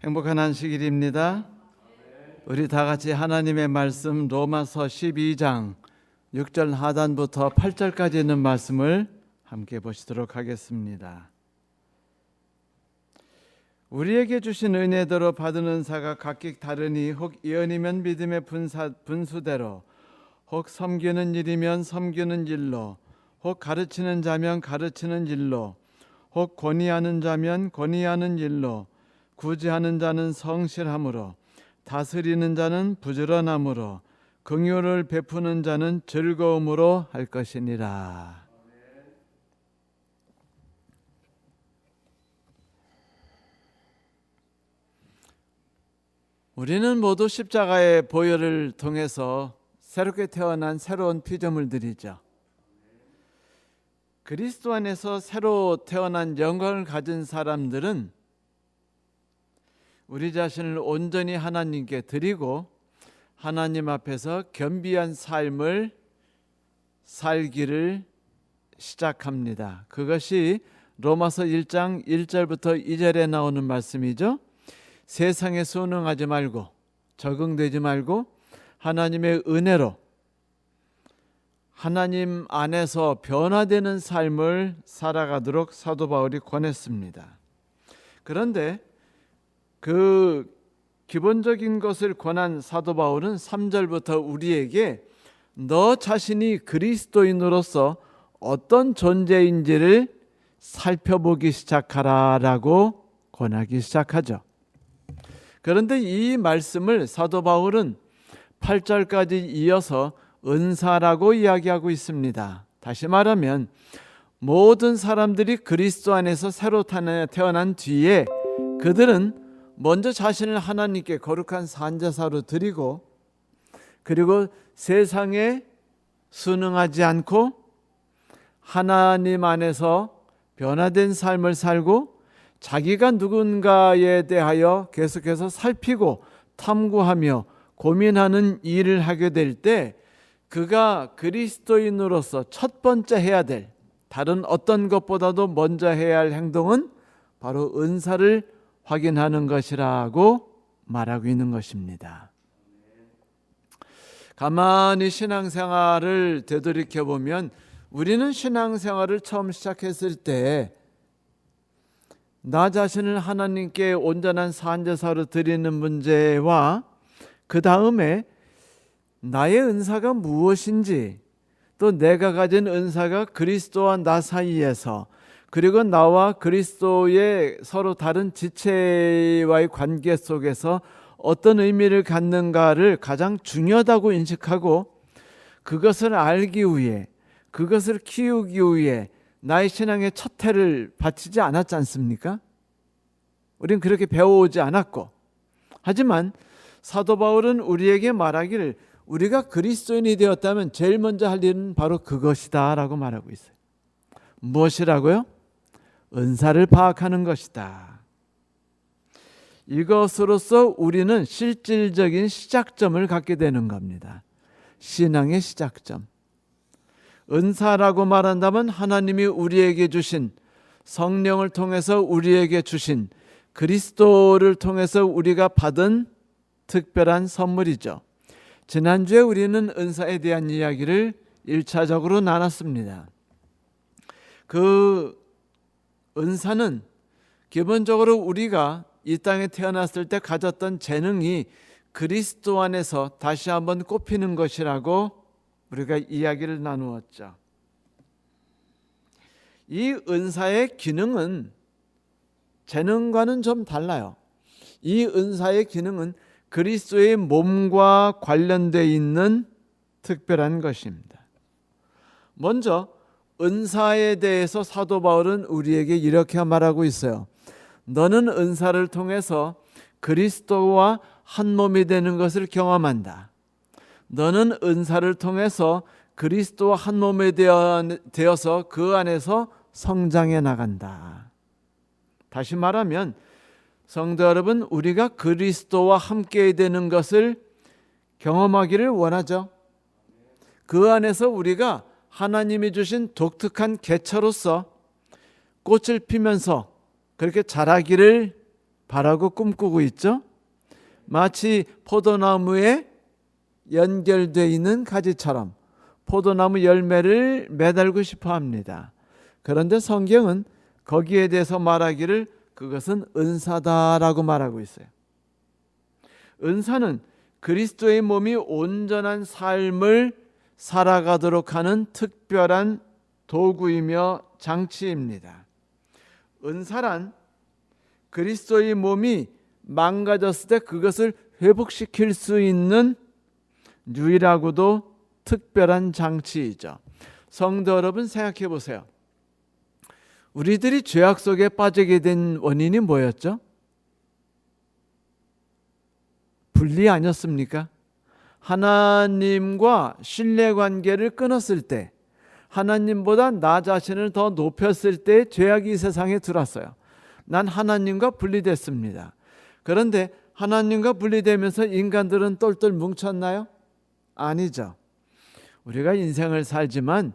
행복한 안식일입니다. 우리 다 같이 하나님의 말씀 로마서 12장 6절 하단부터 8절까지 있는 말씀을 함께 보시도록 하겠습니다. 우리에게 주신 은혜대로 받은 은사가 각기 다르니 혹 예언이면 믿음의 분수대로, 혹 섬기는 일이면 섬기는 일로, 혹 가르치는 자면 가르치는 일로, 혹 권위하는 자면 권위하는 일로, 구제하는 자는 성실함으로, 다스리는 자는 부지런함으로, 긍휼을 베푸는 자는 즐거움으로 할 것이니라. 우리는 모두 십자가의 보혈을 통해서 새롭게 태어난 새로운 피조물들이죠. 그리스도 안에서 새로 태어난 영광을 가진 사람들은 우리 자신을 온전히 하나님께 드리고 하나님 앞에서 겸비한 삶을 살기를 시작합니다. 그것이 로마서 1장 1절부터 2절에 나오는 말씀이죠. 세상에 순응하지 말고 적응되지 말고 하나님의 은혜로 하나님 안에서 변화되는 삶을 살아가도록 사도 바울이 권했습니다. 그런데 그 기본적인 것을 권한 사도 바울은 3절부터 우리에게 너 자신이 그리스도인으로서 어떤 존재인지를 살펴보기 시작하라라고 권하기 시작하죠. 그런데 이 말씀을 사도 바울은 8절까지 이어서 은사라고 이야기하고 있습니다. 다시 말하면 모든 사람들이 그리스도 안에서 새로 태어난 뒤에 그들은 먼저 자신을 하나님께 거룩한 산제사로 드리고, 그리고 세상에 순응하지 않고 하나님 안에서 변화된 삶을 살고 자기가 누군가에 대하여 계속해서 살피고 탐구하며 고민하는 일을 하게 될 때 그가 그리스도인으로서 첫 번째 해야 될, 다른 어떤 것보다도 먼저 해야 할 행동은 바로 은사를 확인하는 것이라고 말하고 있는 것입니다. 가만히 신앙생활을 되돌이켜 보면 우리는 신앙생활을 처음 시작했을 때 나 자신을 하나님께 온전한 산제사로 드리는 문제와 그 다음에 나의 은사가 무엇인지, 또 내가 가진 은사가 그리스도와 나 사이에서, 그리고 나와 그리스도의 서로 다른 지체와의 관계 속에서 어떤 의미를 갖는가를 가장 중요하다고 인식하고 그것을 알기 위해, 그것을 키우기 위해 나의 신앙의 첫 해를 바치지 않았지 않습니까? 우린 그렇게 배워오지 않았고, 하지만 사도 바울은 우리에게 말하기를 우리가 그리스도인이 되었다면 제일 먼저 할 일은 바로 그것이다 라고 말하고 있어요. 무엇이라고요? 은사를 파악하는 것이다. 이것으로서 우리는 실질적인 시작점을 갖게 되는 겁니다. 신앙의 시작점. 은사라고 말한다면 하나님이 우리에게 주신, 성령을 통해서 우리에게 주신, 그리스도를 통해서 우리가 받은 특별한 선물이죠. 지난주에 우리는 은사에 대한 이야기를 1차적으로 나눴습니다. 그 은사는 기본적으로 우리가 이 땅에 태어났을 때 가졌던 재능이 그리스도 안에서 다시 한번 꼽히는 것이라고 우리가 이야기를 나누었죠. 이 은사의 기능은 재능과는 좀 달라요. 이 은사의 기능은 그리스도의 몸과 관련되어 있는 특별한 것입니다. 먼저 은사에 대해서 사도 바울은 우리에게 이렇게 말하고 있어요. 너는 은사를 통해서 그리스도와 한 몸이 되는 것을 경험한다. 너는 은사를 통해서 그리스도와 한 몸이 되어서 그 안에서 성장해 나간다. 다시 말하면 성도 여러분, 우리가 그리스도와 함께 되는 것을 경험하기를 원하죠. 그 안에서 우리가 하나님이 주신 독특한 개체로서 꽃을 피면서 그렇게 자라기를 바라고 꿈꾸고 있죠. 마치 포도나무에 연결되어 있는 가지처럼 포도나무 열매를 매달고 싶어 합니다. 그런데 성경은 거기에 대해서 말하기를 그것은 은사다라고 말하고 있어요. 은사는 그리스도의 몸이 온전한 삶을 살아가도록 하는 특별한 도구이며 장치입니다. 은사란 그리스도의 몸이 망가졌을 때 그것을 회복시킬 수 있는 유일하고도 특별한 장치이죠. 성도 여러분, 생각해 보세요. 우리들이 죄악 속에 빠지게 된 원인이 뭐였죠? 분리 아니었습니까? 하나님과 신뢰관계를 끊었을 때, 하나님보다 나 자신을 더 높였을 때 죄악이 이 세상에 들어왔어요. 난 하나님과 분리됐습니다. 그런데 하나님과 분리되면서 인간들은 똘똘 뭉쳤나요? 아니죠. 우리가 인생을 살지만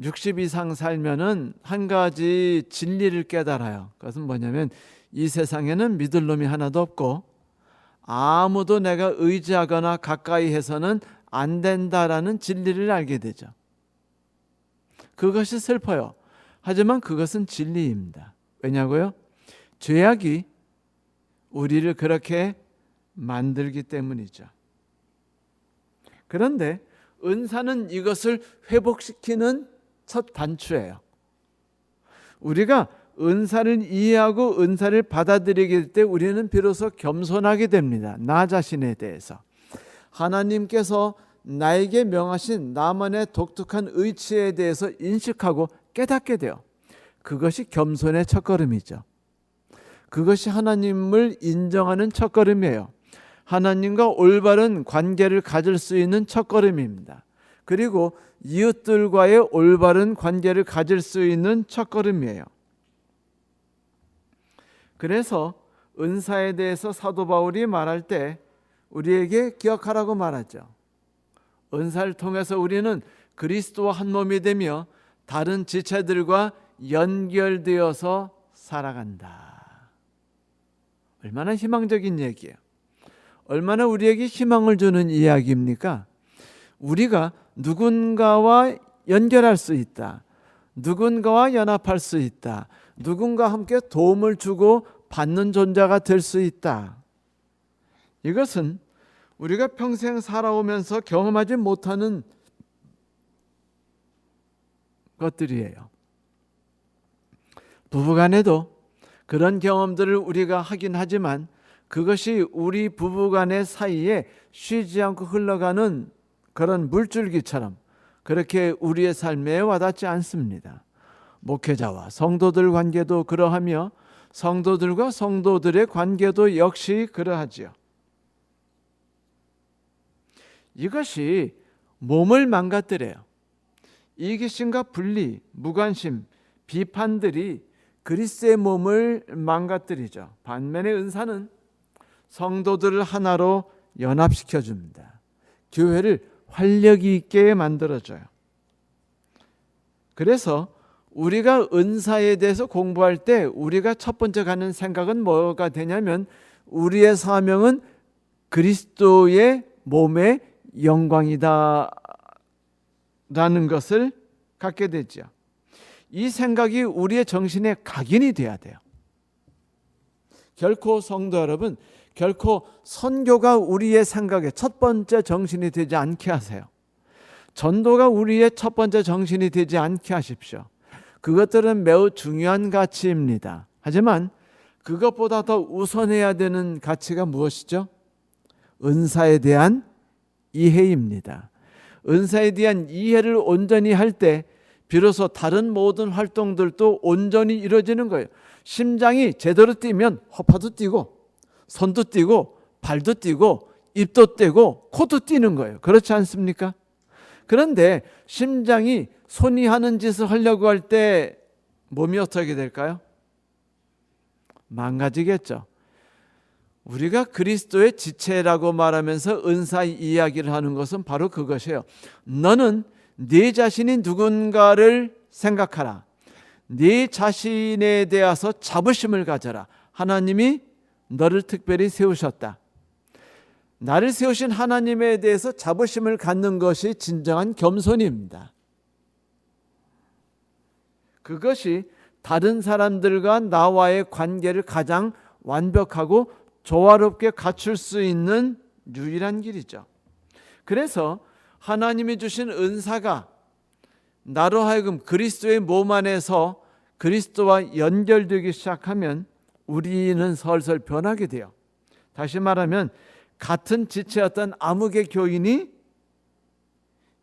60 이상 살면은 한 가지 진리를 깨달아요. 그것은 뭐냐면 이 세상에는 믿을 놈이 하나도 없고 아무도 내가 의지하거나 가까이 해서는 안 된다라는 진리를 알게 되죠. 그것이 슬퍼요. 하지만 그것은 진리입니다. 왜냐고요? 죄악이 우리를 그렇게 만들기 때문이죠. 그런데 은사는 이것을 회복시키는 첫 단추예요. 우리가 은사를 이해하고 은사를 받아들이게 될 때 우리는 비로소 겸손하게 됩니다. 나 자신에 대해서. 하나님께서 나에게 명하신 나만의 독특한 의치에 대해서 인식하고 깨닫게 돼요. 그것이 겸손의 첫걸음이죠. 그것이 하나님을 인정하는 첫걸음이에요. 하나님과 올바른 관계를 가질 수 있는 첫걸음입니다. 그리고 이웃들과의 올바른 관계를 가질 수 있는 첫걸음이에요. 그래서 은사에 대해서 사도 바울이 말할 때 우리에게 기억하라고 말하죠. 은사를 통해서 우리는 그리스도와 한 몸이 되며 다른 지체들과 연결되어서 살아간다. 얼마나 희망적인 얘기예요. 얼마나 우리에게 희망을 주는 이야기입니까? 우리가 누군가와 연결할 수 있다. 누군가와 연합할 수 있다. 누군가와 함께 도움을 주고 받는 존재가 될 수 있다. 이것은 우리가 평생 살아오면서 경험하지 못하는 것들이에요. 부부간에도 그런 경험들을 우리가 하긴 하지만 그것이 우리 부부간의 사이에 쉬지 않고 흘러가는 그런 물줄기처럼 그렇게 우리의 삶에 와닿지 않습니다. 목회자와 성도들 관계도 그러하며 성도들과 성도들의 관계도 역시 그러하지요. 이것이 몸을 망가뜨려요. 이기심과 분리, 무관심, 비판들이 그리스도의 몸을 망가뜨리죠. 반면에 은사는 성도들을 하나로 연합시켜 줍니다. 교회를 활력이 있게 만들어줘요. 그래서 우리가 은사에 대해서 공부할 때 우리가 첫 번째 가는 생각은 뭐가 되냐면 우리의 사명은 그리스도의 몸의 영광이다 라는 것을 갖게 되죠. 이 생각이 우리의 정신에 각인이 돼야 돼요. 결코 성도 여러분, 결코 선교가 우리의 생각의 첫 번째 정신이 되지 않게 하세요. 전도가 우리의 첫 번째 정신이 되지 않게 하십시오. 그것들은 매우 중요한 가치입니다. 하지만 그것보다 더 우선해야 되는 가치가 무엇이죠? 은사에 대한 이해입니다. 은사에 대한 이해를 온전히 할 때 비로소 다른 모든 활동들도 온전히 이루어지는 거예요. 심장이 제대로 뛰면 허파도 뛰고 손도 뛰고 발도 뛰고 입도 뛰고 코도 뛰는 거예요. 그렇지 않습니까? 그런데 심장이 손이 하는 짓을 하려고 할 때 몸이 어떻게 될까요? 망가지겠죠. 우리가 그리스도의 지체라고 말하면서 은사 이야기를 하는 것은 바로 그것이에요. 너는 네 자신이 누군가를 생각하라. 네 자신에 대해서 자부심을 가져라. 하나님이 너를 특별히 세우셨다. 나를 세우신 하나님에 대해서 자부심을 갖는 것이 진정한 겸손입니다. 그것이 다른 사람들과 나와의 관계를 가장 완벽하고 조화롭게 갖출 수 있는 유일한 길이죠. 그래서 하나님이 주신 은사가 나로 하여금 그리스도의 몸 안에서 그리스도와 연결되기 시작하면 우리는 설설 변하게 돼요. 다시 말하면 같은 지체였던 암흑의 교인이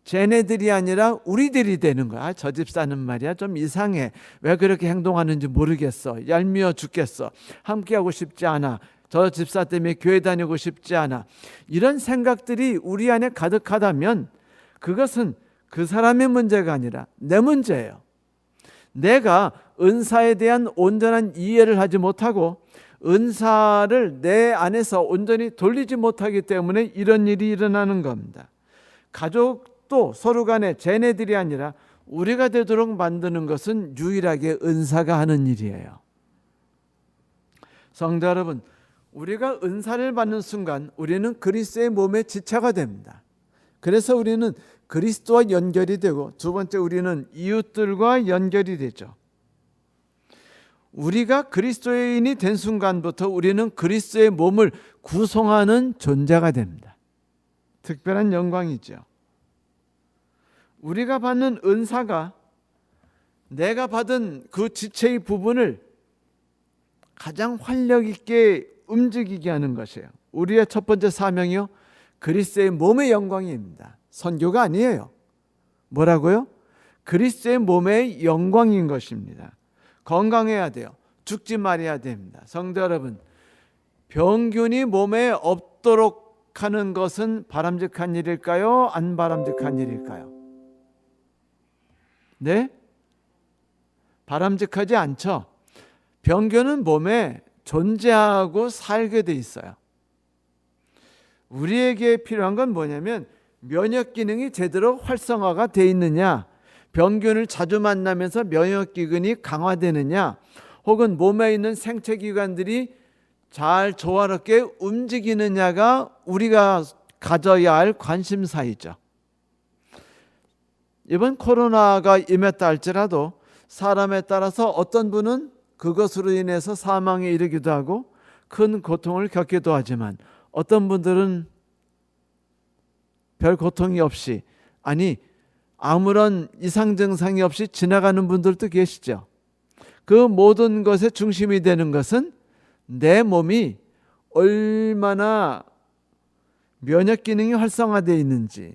쟤네들이 아니라 우리들이 되는 거야. 저 집사는 말이야 좀 이상해. 왜 그렇게 행동하는지 모르겠어. 얄미워 죽겠어. 함께하고 싶지 않아. 저 집사 때문에 교회 다니고 싶지 않아. 이런 생각들이 우리 안에 가득하다면 그것은 그 사람의 문제가 아니라 내 문제예요. 내가 은사에 대한 온전한 이해를 하지 못하고 은사를 내 안에서 온전히 돌리지 못하기 때문에 이런 일이 일어나는 겁니다. 가족도 서로 간에 쟤네들이 아니라 우리가 되도록 만드는 것은 유일하게 은사가 하는 일이에요. 성도 여러분, 우리가 은사를 받는 순간 우리는 그리스도의 몸의 지체가 됩니다. 그래서 우리는 그리스도와 연결이 되고, 두 번째 우리는 이웃들과 연결이 되죠. 우리가 그리스도인이 된 순간부터 우리는 그리스도의 몸을 구성하는 존재가 됩니다. 특별한 영광이죠. 우리가 받는 은사가 내가 받은 그 지체의 부분을 가장 활력 있게 움직이게 하는 것이에요. 우리의 첫 번째 사명이요, 그리스도의 몸의 영광입니다. 선교가 아니에요. 뭐라고요? 그리스도의 몸의 영광인 것입니다. 건강해야 돼요. 죽지 말아야 됩니다. 성도 여러분, 병균이 몸에 없도록 하는 것은 바람직한 일일까요? 안 바람직한 일일까요? 네? 바람직하지 않죠. 병균은 몸에 존재하고 살게 돼 있어요. 우리에게 필요한 건 뭐냐면 면역 기능이 제대로 활성화가 돼 있느냐, 병균을 자주 만나면서 면역 기능이 강화되느냐, 혹은 몸에 있는 생체 기관들이 잘 조화롭게 움직이느냐가 우리가 가져야 할 관심사이죠. 이번 코로나가 임했다 할지라도 사람에 따라서 어떤 분은 그것으로 인해서 사망에 이르기도 하고 큰 고통을 겪기도 하지만, 어떤 분들은 별 고통이 없이, 아니 아무런 이상 증상이 없이 지나가는 분들도 계시죠. 그 모든 것의 중심이 되는 것은 내 몸이 얼마나 면역 기능이 활성화되어 있는지,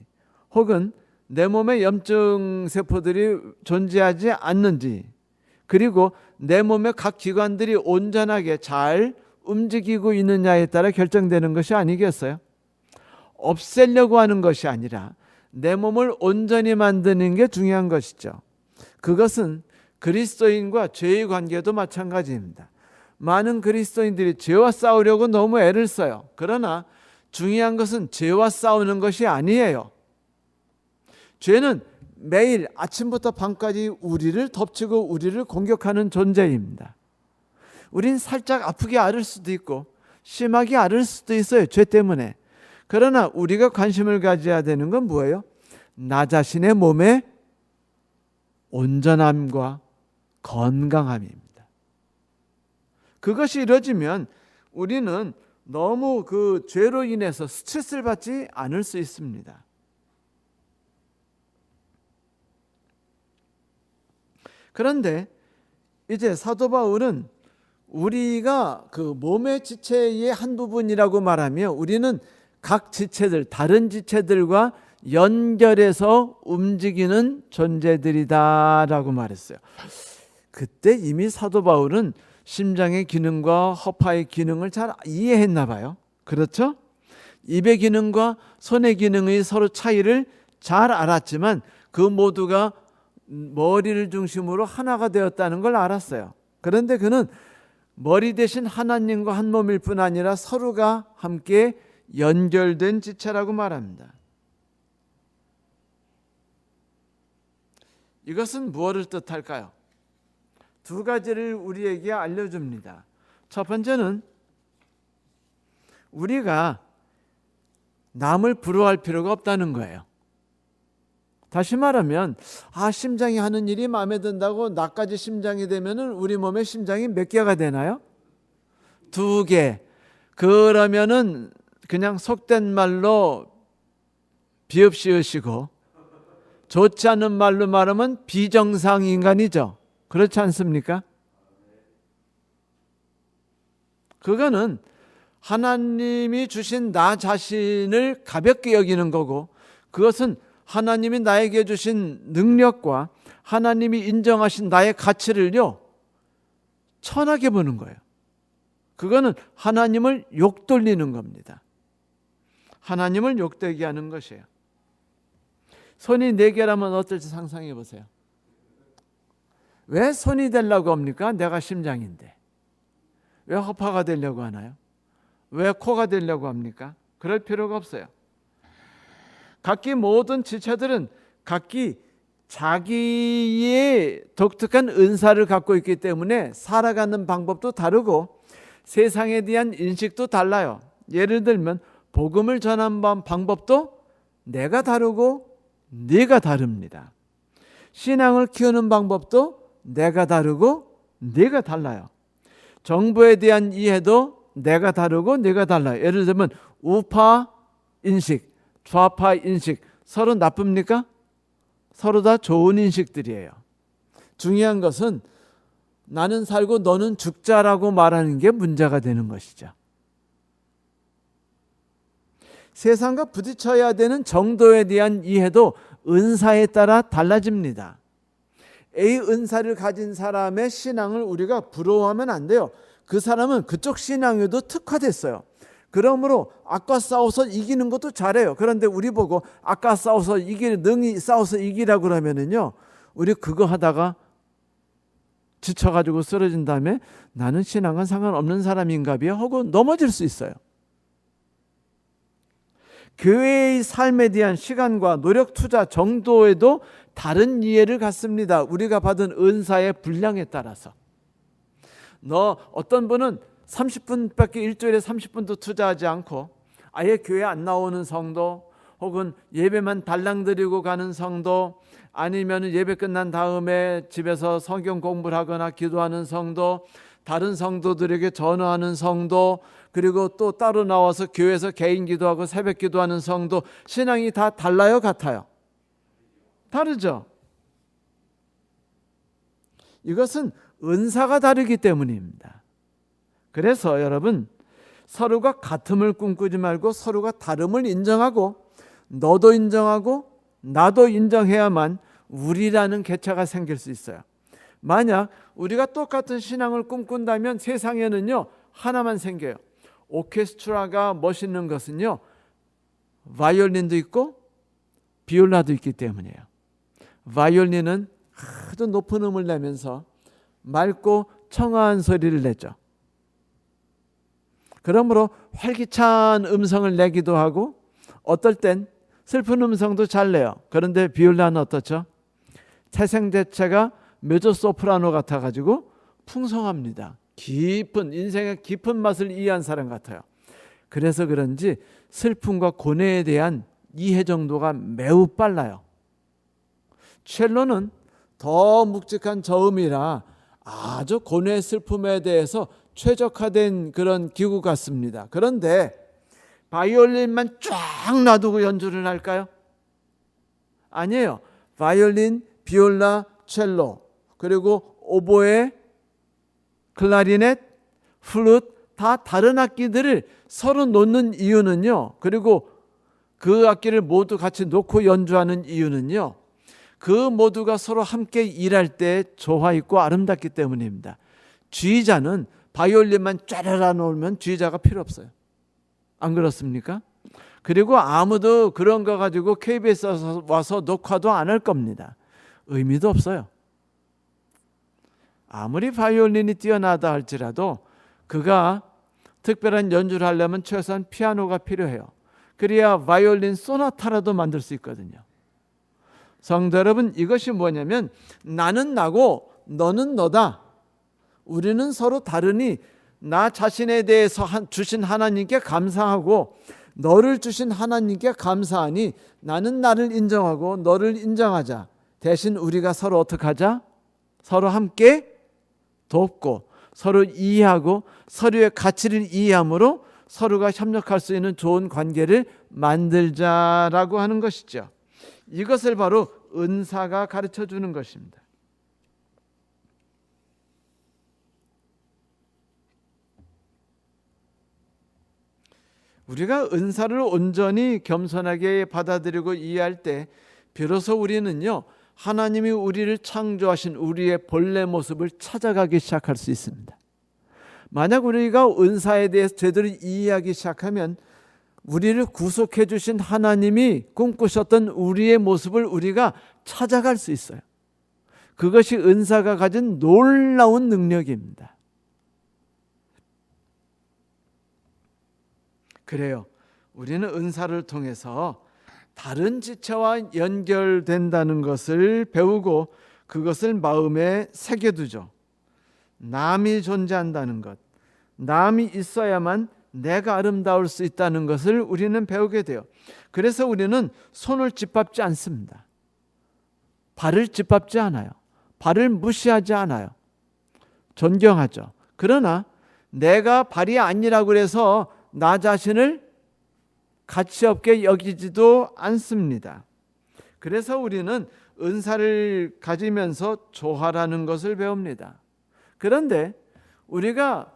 혹은 내 몸에 염증 세포들이 존재하지 않는지, 그리고 내 몸의 각 기관들이 온전하게 잘 움직이고 있느냐에 따라 결정되는 것이 아니겠어요? 없애려고 하는 것이 아니라 내 몸을 온전히 만드는 게 중요한 것이죠. 그것은 그리스도인과 죄의 관계도 마찬가지입니다. 많은 그리스도인들이 죄와 싸우려고 너무 애를 써요. 그러나 중요한 것은 죄와 싸우는 것이 아니에요. 죄는 매일 아침부터 밤까지 우리를 덮치고 우리를 공격하는 존재입니다. 우린 살짝 아프게 앓을 수도 있고 심하게 앓을 수도 있어요, 죄 때문에. 그러나 우리가 관심을 가져야 되는 건 뭐예요? 나 자신의 몸의 온전함과 건강함입니다. 그것이 이루어지면 우리는 너무 그 죄로 인해서 스트레스를 받지 않을 수 있습니다. 그런데 이제 사도 바울은 우리가 그 몸의 지체의 한 부분이라고 말하며 우리는 각 지체들, 다른 지체들과 연결해서 움직이는 존재들이다라고 말했어요. 그때 이미 사도 바울은 심장의 기능과 허파의 기능을 잘 이해했나 봐요. 그렇죠? 입의 기능과 손의 기능의 서로 차이를 잘 알았지만 그 모두가 머리를 중심으로 하나가 되었다는 걸 알았어요. 그런데 그는 머리 대신 하나님과 한 몸일 뿐 아니라 서로가 함께 연결된 지체라고 말합니다. 이것은 무엇을 뜻할까요? 두 가지를 우리에게 알려줍니다. 첫 번째는 우리가 남을 부러워할 필요가 없다는 거예요. 다시 말하면 심장이 하는 일이 마음에 든다고 나까지 심장이 되면은 우리 몸에 심장이 몇 개가 되나요? 2개. 그러면은 그냥 속된 말로 비읍시으시고 좋지 않은 말로 말하면 비정상 인간이죠. 그렇지 않습니까? 그거는 하나님이 주신 나 자신을 가볍게 여기는 거고, 그것은 하나님이 나에게 주신 능력과 하나님이 인정하신 나의 가치를요 천하게 보는 거예요. 그거는 하나님을 욕돌리는 겁니다. 하나님을 욕되게 하는 것이에요. 손이 4개라면 어떨지 상상해 보세요. 왜 손이 되려고 합니까? 내가 심장인데. 왜 허파가 되려고 하나요? 왜 코가 되려고 합니까? 그럴 필요가 없어요. 각기 모든 지체들은 각기 자기의 독특한 은사를 갖고 있기 때문에 살아가는 방법도 다르고 세상에 대한 인식도 달라요. 예를 들면 복음을 전하는 방법도 내가 다르고 네가 다릅니다. 신앙을 키우는 방법도 내가 다르고 네가 달라요. 정부에 대한 이해도 내가 다르고 네가 달라요. 예를 들면 우파 인식, 좌파 인식 서로 나쁩니까? 서로 다 좋은 인식들이에요. 중요한 것은 나는 살고 너는 죽자라고 말하는 게 문제가 되는 것이죠. 세상과 부딪혀야 되는 정도에 대한 이해도 은사에 따라 달라집니다. A 은사를 가진 사람의 신앙을 우리가 부러워하면 안 돼요. 그 사람은 그쪽 신앙에도 특화됐어요. 그러므로 아까 싸워서 이기는 것도 잘해요. 그런데 우리 보고 아까 싸워서 능히 싸워서 이기라고 그러면은요, 우리 그거 하다가 지쳐가지고 쓰러진 다음에 나는 신앙은 상관없는 사람인가 봐요 하고 넘어질 수 있어요. 교회의 삶에 대한 시간과 노력 투자 정도에도 다른 이해를 갖습니다. 우리가 받은 은사의 분량에 따라서. 어떤 분은 30분밖에 일주일에 30분도 투자하지 않고 아예 교회 안 나오는 성도, 혹은 예배만 달랑 드리고 가는 성도, 아니면 예배 끝난 다음에 집에서 성경 공부를 하거나 기도하는 성도, 다른 성도들에게 전화하는 성도, 그리고 또 따로 나와서 교회에서 개인 기도하고 새벽 기도하는 성도, 신앙이 다 달라요, 같아요? 다르죠. 이것은 은사가 다르기 때문입니다. 그래서 여러분, 서로가 같음을 꿈꾸지 말고 서로가 다름을 인정하고, 너도 인정하고 나도 인정해야만 우리라는 개체가 생길 수 있어요. 만약 우리가 똑같은 신앙을 꿈꾼다면 세상에는요 하나만 생겨요. 오케스트라가 멋있는 것은요 바이올린도 있고 비올라도 있기 때문이에요. 바이올린은 아주 높은 음을 내면서 맑고 청아한 소리를 내죠. 그러므로 활기찬 음성을 내기도 하고 어떨 땐 슬픈 음성도 잘 내요. 그런데 비올라는 어떻죠? 태생대체가 메조소프라노 같아가지고 풍성합니다. 인생의 깊은 맛을 이해한 사람 같아요. 그래서 그런지 슬픔과 고뇌에 대한 이해 정도가 매우 빨라요. 첼로는 더 묵직한 저음이라 아주 고뇌 슬픔에 대해서 최적화된 그런 기구 같습니다. 그런데 바이올린만 쫙 놔두고 연주를 할까요? 아니에요. 바이올린, 비올라, 첼로, 그리고 오보에, 클라리넷, 플룻 다 다른 악기들을 서로 놓는 이유는요, 그리고 그 악기를 모두 같이 놓고 연주하는 이유는요, 그 모두가 서로 함께 일할 때 조화 있고 아름답기 때문입니다. 지휘자는 바이올린만 쫘라라 놓으면 지휘자가 필요 없어요. 안 그렇습니까? 그리고 아무도 그런 거 가지고 KBS 와서 녹화도 안 할 겁니다. 의미도 없어요. 아무리 바이올린이 뛰어나다 할지라도 그가 특별한 연주를 하려면 최소한 피아노가 필요해요. 그래야 바이올린 소나타라도 만들 수 있거든요. 성도 여러분, 이것이 뭐냐면 나는 나고 너는 너다. 우리는 서로 다르니 나 자신에 대해서 주신 하나님께 감사하고 너를 주신 하나님께 감사하니 나는 나를 인정하고 너를 인정하자. 대신 우리가 서로 어떻게 하자? 서로 함께 돕고 서로 이해하고 서로의 가치를 이해함으로 서로가 협력할 수 있는 좋은 관계를 만들자라고 하는 것이죠. 이것을 바로 은사가 가르쳐 주는 것입니다. 우리가 은사를 온전히 겸손하게 받아들이고 이해할 때 비로소 우리는요, 하나님이 우리를 창조하신 우리의 본래 모습을 찾아가기 시작할 수 있습니다. 만약 우리가 은사에 대해서 제대로 이해하기 시작하면 우리를 구속해 주신 하나님이 꿈꾸셨던 우리의 모습을 우리가 찾아갈 수 있어요. 그것이 은사가 가진 놀라운 능력입니다. 그래요. 우리는 은사를 통해서 다른 지체와 연결된다는 것을 배우고 그것을 마음에 새겨두죠. 남이 존재한다는 것, 남이 있어야만 내가 아름다울 수 있다는 것을 우리는 배우게 돼요. 그래서 우리는 손을 짓밟지 않습니다. 발을 짓밟지 않아요. 발을 무시하지 않아요. 존경하죠. 그러나 내가 발이 아니라고 해서 나 자신을 가치 없게 여기지도 않습니다. 그래서 우리는 은사를 가지면서 조화라는 것을 배웁니다. 그런데 우리가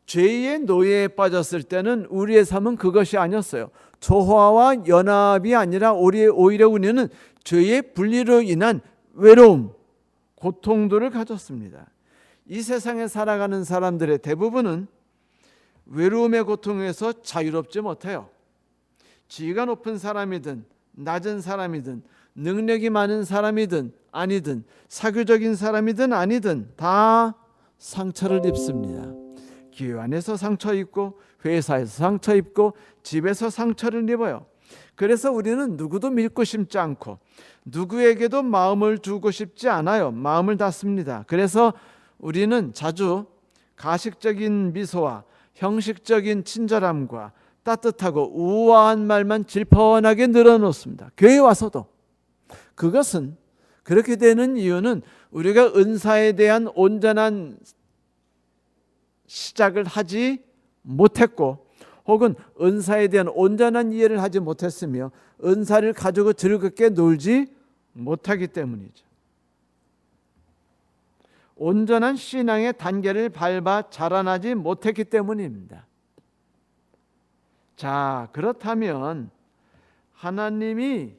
죄의 노예에 빠졌을 때는 우리의 삶은 그것이 아니었어요. 조화와 연합이 아니라 오히려 우리는 죄의 분리로 인한 외로움, 고통들을 가졌습니다. 이 세상에 살아가는 사람들의 대부분은 외로움의 고통에서 자유롭지 못해요. 지위가 높은 사람이든 낮은 사람이든 능력이 많은 사람이든 아니든 사교적인 사람이든 아니든 다 상처를 입습니다. 교회 안에서 상처 입고 회사에서 상처 입고 집에서 상처를 입어요. 그래서 우리는 누구도 믿고 싶지 않고 누구에게도 마음을 주고 싶지 않아요. 마음을 닫습니다. 그래서 우리는 자주 가식적인 미소와 형식적인 친절함과 따뜻하고 우아한 말만 질펀하게 늘어놓습니다. 교회에 와서도. 그것은 그렇게 되는 이유는 우리가 은사에 대한 온전한 시작을 하지 못했고 혹은 은사에 대한 온전한 이해를 하지 못했으며 은사를 가지고 즐겁게 놀지 못하기 때문이죠. 온전한 신앙의 단계를 밟아 자라나지 못했기 때문입니다. 자, 그렇다면 하나님이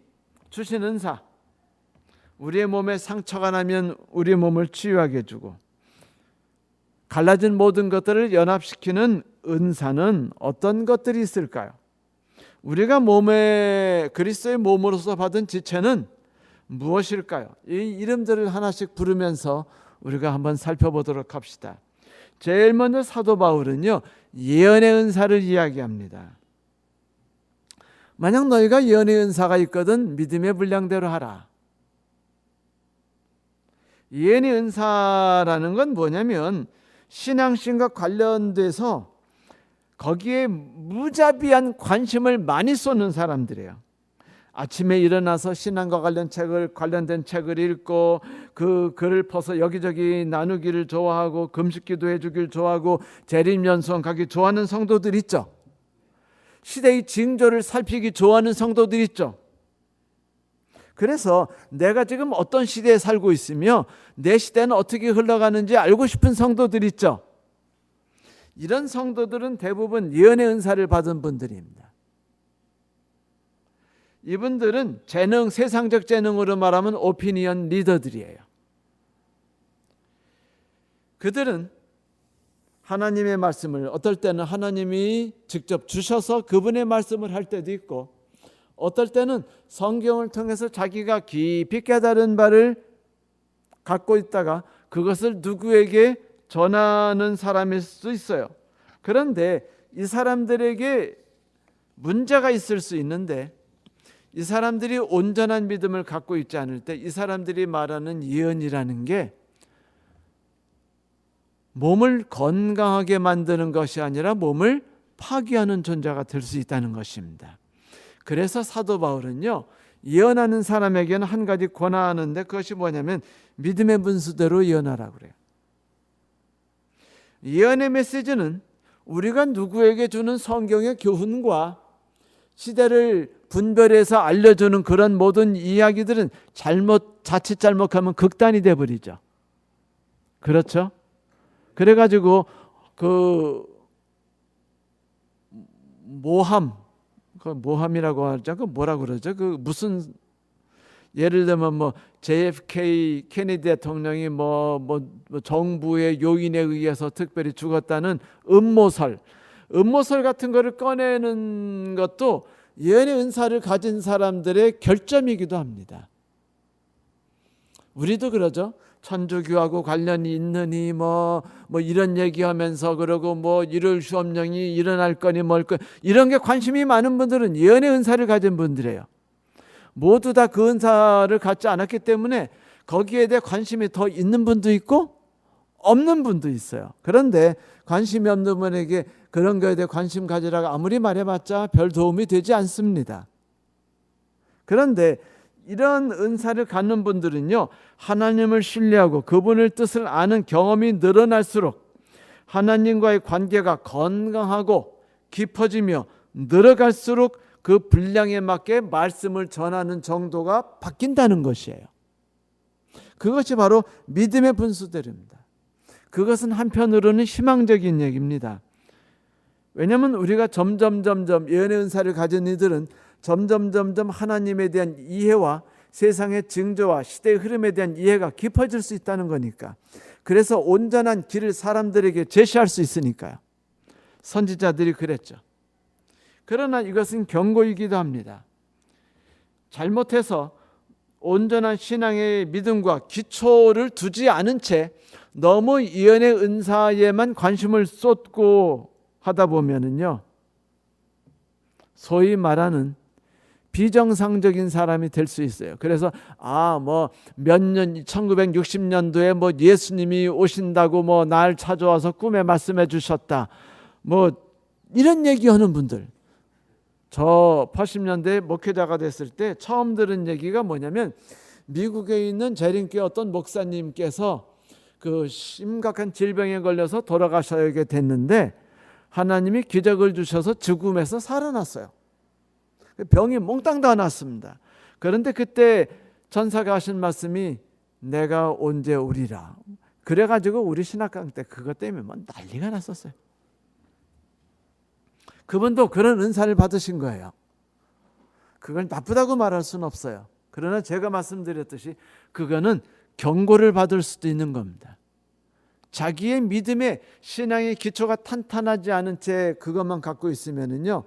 주신 은사, 우리의 몸에 상처가 나면 우리의 몸을 치유하게 해주고 갈라진 모든 것들을 연합시키는 은사는 어떤 것들이 있을까요? 우리가 그리스도의 몸으로서 받은 지체는 무엇일까요? 이 이름들을 하나씩 부르면서 우리가 한번 살펴보도록 합시다. 제일 먼저 사도 바울은요, 예언의 은사를 이야기합니다. 만약 너희가 예언의 은사가 있거든 믿음의 분량대로 하라. 예언의 은사라는 건 뭐냐면 신앙심과 관련돼서 거기에 무자비한 관심을 많이 쏟는 사람들이에요. 아침에 일어나서 신앙과 관련된 책을 읽고 그 글을 퍼서 여기저기 나누기를 좋아하고 금식기도 해주길 좋아하고 재림연수원 가기 좋아하는 성도들 있죠. 시대의 징조를 살피기 좋아하는 성도들 있죠. 그래서 내가 지금 어떤 시대에 살고 있으며 내 시대는 어떻게 흘러가는지 알고 싶은 성도들 있죠. 이런 성도들은 대부분 예언의 은사를 받은 분들입니다. 이분들은 세상적 재능으로 말하면 오피니언 리더들이에요. 그들은 하나님의 말씀을 어떨 때는 하나님이 직접 주셔서 그분의 말씀을 할 때도 있고 어떨 때는 성경을 통해서 자기가 깊이 깨달은 바를 갖고 있다가 그것을 누구에게 전하는 사람일 수도 있어요. 그런데 이 사람들에게 문제가 있을 수 있는데 이 사람들이 온전한 믿음을 갖고 있지 않을 때 이 사람들이 말하는 예언이라는 게 몸을 건강하게 만드는 것이 아니라 몸을 파괴하는 존재가 될 수 있다는 것입니다. 그래서 사도 바울은요, 예언하는 사람에게는 한 가지 권하는데 그것이 뭐냐면 믿음의 분수대로 예언하라고 그래요. 예언의 메시지는 우리가 누구에게 주는 성경의 교훈과 시대를 분별해서 알려주는 그런 모든 이야기들은 자칫 잘못하면 극단이 돼버리죠. 그렇죠? 그래가지고 그 모함이라고 하죠. 그 뭐라 그러죠? 그 무슨 예를 들면 뭐 JFK 케네디 대통령이 뭐 정부의 요인에 의해서 특별히 죽었다는 음모설 같은 거를 꺼내는 것도 예언의 은사를 가진 사람들의 결점이기도 합니다. 우리도 그러죠. 천주교하고 관련이 있느니 뭐 이런 얘기하면서 그러고 뭐 일요일 수업령이 일어날 거니 뭘 거 이런 게 관심이 많은 분들은 예언의 은사를 가진 분들이에요. 모두 다 그 은사를 갖지 않았기 때문에 거기에 대해 관심이 더 있는 분도 있고 없는 분도 있어요. 그런데 관심이 없는 분에게 그런 거에 대해 관심 가지라고 아무리 말해봤자 별 도움이 되지 않습니다. 그런데 이런 은사를 갖는 분들은요, 하나님을 신뢰하고 그분의 뜻을 아는 경험이 늘어날수록 하나님과의 관계가 건강하고 깊어지며 늘어갈수록 그 분량에 맞게 말씀을 전하는 정도가 바뀐다는 것이에요. 그것이 바로 믿음의 분수대로입니다. 그것은 한편으로는 희망적인 얘기입니다. 왜냐하면 우리가 점점 예언의 은사를 가진 이들은 점점 하나님에 대한 이해와 세상의 징조와 시대의 흐름에 대한 이해가 깊어질 수 있다는 거니까. 그래서 온전한 길을 사람들에게 제시할 수 있으니까요. 선지자들이 그랬죠. 그러나 이것은 경고이기도 합니다. 잘못해서 온전한 신앙의 믿음과 기초를 두지 않은 채 너무 예언의 은사에만 관심을 쏟고 하다 보면은요, 소위 말하는 비정상적인 사람이 될 수 있어요. 그래서 몇 년 1960년도에 뭐 예수님이 오신다고 뭐 날 찾아와서 꿈에 말씀해 주셨다. 뭐 이런 얘기하는 분들. 저 80년대에 목회자가 됐을 때 처음 들은 얘기가 뭐냐면 미국에 있는 재림교회 어떤 목사님께서 그 심각한 질병에 걸려서 돌아가셔야 됐는데 하나님이 기적을 주셔서 죽음에서 살아났어요. 병이 몽땅 다 났습니다. 그런데 그때 전사가 하신 말씀이 내가 언제 오리라. 그래가지고 우리 신학강 때 그것 때문에 뭐 난리가 났었어요. 그분도 그런 은사를 받으신 거예요. 그걸 나쁘다고 말할 수는 없어요. 그러나 제가 말씀드렸듯이 그거는 경고를 받을 수도 있는 겁니다. 자기의 믿음의 신앙의 기초가 탄탄하지 않은 채 그것만 갖고 있으면은요,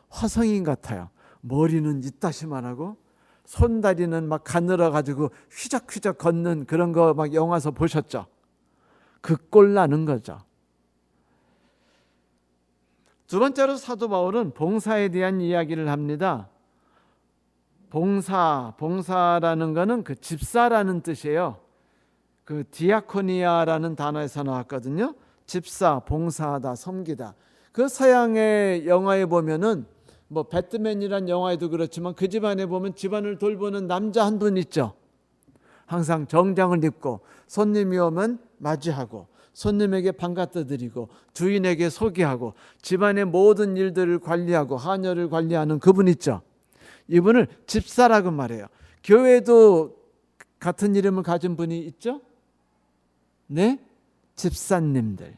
화성인 같아요. 머리는 이따시만 하고 손다리는 막 가늘어 가지고 휘적휘적 걷는 그런 거 막 영화에서 보셨죠? 그 꼴 나는 거죠. 두 번째로 사도 바울은 봉사에 대한 이야기를 합니다. 봉사라는 거는 그 집사라는 뜻이에요. 그 디아코니아라는 단어에서 나왔거든요. 집사, 봉사하다, 섬기다. 그 서양의 영화에 보면은 뭐 배트맨이란 영화에도 그렇지만 그 집안에 보면 집안을 돌보는 남자 한 분 있죠. 항상 정장을 입고 손님이 오면 맞이하고 손님에게 반갑다 드리고 주인에게 소개하고 집안의 모든 일들을 관리하고 하녀를 관리하는 그분 있죠. 이분을 집사라고 말해요. 교회도 같은 이름을 가진 분이 있죠? 네? 집사님들.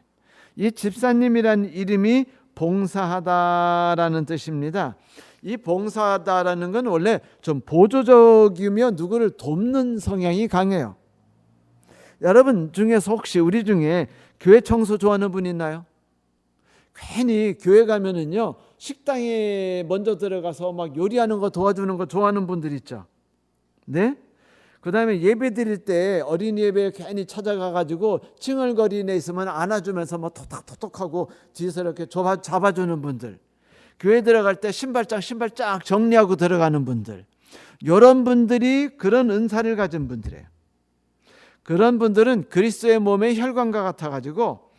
이 집사님이라는 이름이 봉사하다라는 뜻입니다. 이 봉사하다라는 건 원래 좀 보조적이며 누구를 돕는 성향이 강해요. 여러분 중에서 혹시 우리 중에 교회 청소 좋아하는 분 있나요? 괜히 교회 가면은요, 식당에 먼저 들어가서 막 요리하는 거 도와주는 거 좋아하는 분들 있죠. 네? 그 다음에 예배 드릴 때 어린이 예배 괜히 찾아가 가지고 칭얼거리는 애 있으면 안아주면서 뭐 톡톡톡톡하고 뒤에서 이렇게 잡아주는 분들, 교회 들어갈 때 신발 쫙 정리하고 들어가는 분들, 이런 분들이 그런 은사를 가진 분들이에요. 그런 분들은 그리스도의 몸의 혈관과 같아 가지고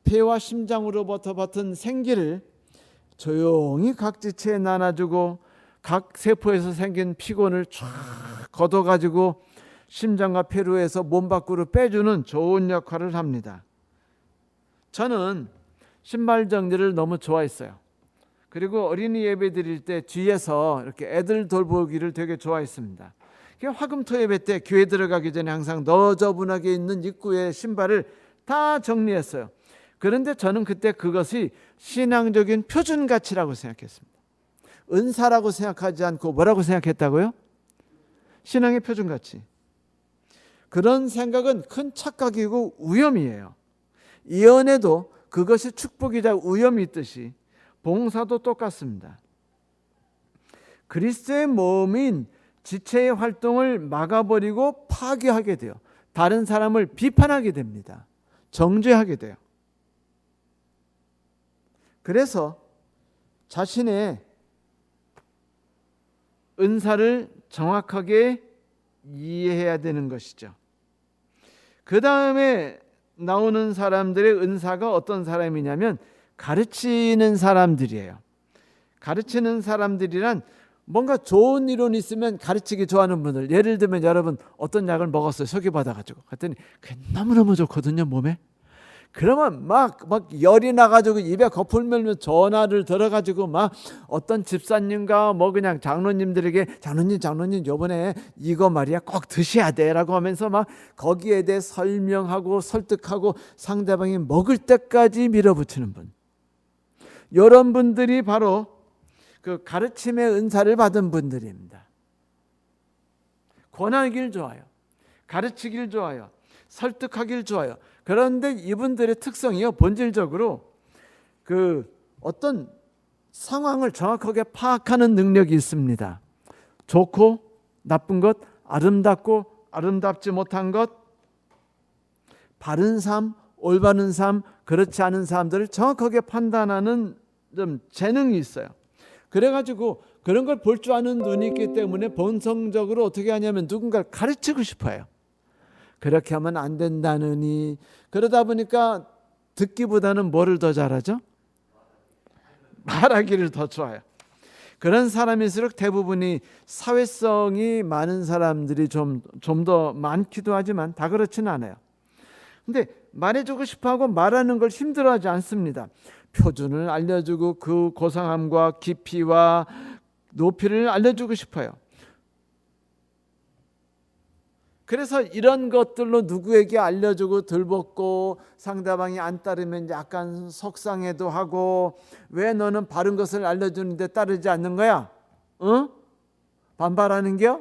폐와 심장으로부터 받은 생기를 조용히 각 지체에 나눠주고 각 세포에서 생긴 피곤을 쫙 걷어가지고 심장과 폐로에서 몸 밖으로 빼주는 좋은 역할을 합니다. 저는 신발 정리를 너무 좋아했어요. 그리고 어린이 예배 드릴 때 뒤에서 이렇게 애들 돌보기를 되게 좋아했습니다. 화금토 예배 때 교회 들어가기 전에 항상 너저분하게 있는 입구에 신발을 다 정리했어요. 그런데 저는 그때 그것이 신앙적인 표준가치라고 생각했습니다. 은사라고 생각하지 않고 뭐라고 생각했다고요? 신앙의 표준가치. 그런 생각은 큰 착각이고 위험이에요. 예언에도 그것이 축복이자 위험이 있듯이 봉사도 똑같습니다. 그리스도의 몸인 지체의 활동을 막아버리고 파괴하게 돼요. 다른 사람을 비판하게 됩니다. 정죄하게 돼요. 그래서 자신의 은사를 정확하게 이해해야 되는 것이죠. 그 다음에 나오는 사람들의 은사가 어떤 사람이냐면 가르치는 사람들이에요. 가르치는 사람들이란 뭔가 좋은 이론이 있으면 가르치기 좋아하는 분들, 예를 들면 여러분 어떤 약을 먹었어요. 소개받아가지고 그랬더니 그게 너무너무 좋거든요, 몸에. 그러면 막 열이 나가지고 입에 거품 mel면 전화를 들어가지고 막 어떤 집사님과 뭐 그냥 장로님들에게 장로님 요번에 이거 말이야 꼭 드셔야 돼 라고 하면서 막 거기에 대해 설명하고 설득하고 상대방이 먹을 때까지 밀어붙이는 분, 이런 분들이 바로 그 가르침의 은사를 받은 분들입니다. 권하길 좋아요. 가르치길 좋아요. 설득하길 좋아요. 그런데 이분들의 특성이요, 본질적으로 그 어떤 상황을 정확하게 파악하는 능력이 있습니다. 좋고 나쁜 것, 아름답고 아름답지 못한 것, 바른 삶, 올바른 삶, 그렇지 않은 사람들을 정확하게 판단하는 좀 재능이 있어요. 그래가지고 그런 걸 볼 줄 아는 눈이 있기 때문에 본성적으로 어떻게 하냐면 누군가를 가르치고 싶어요. 그렇게 하면 안 된다느니. 그러다 보니까 듣기보다는 뭐를 더 잘하죠? 말하기를 더 좋아요. 그런 사람일수록 대부분이 사회성이 많은 사람들이 좀 더 많기도 하지만 다 그렇지는 않아요. 근데 말해주고 싶어하고 말하는 걸 힘들어하지 않습니다. 표준을 알려주고 그 고상함과 깊이와 높이를 알려주고 싶어요. 그래서 이런 것들로 누구에게 알려주고 들볶고 상대방이 안 따르면 약간 속상해도 하고, 왜 너는 바른 것을 알려주는데 따르지 않는 거야? 응? 반발하는겨?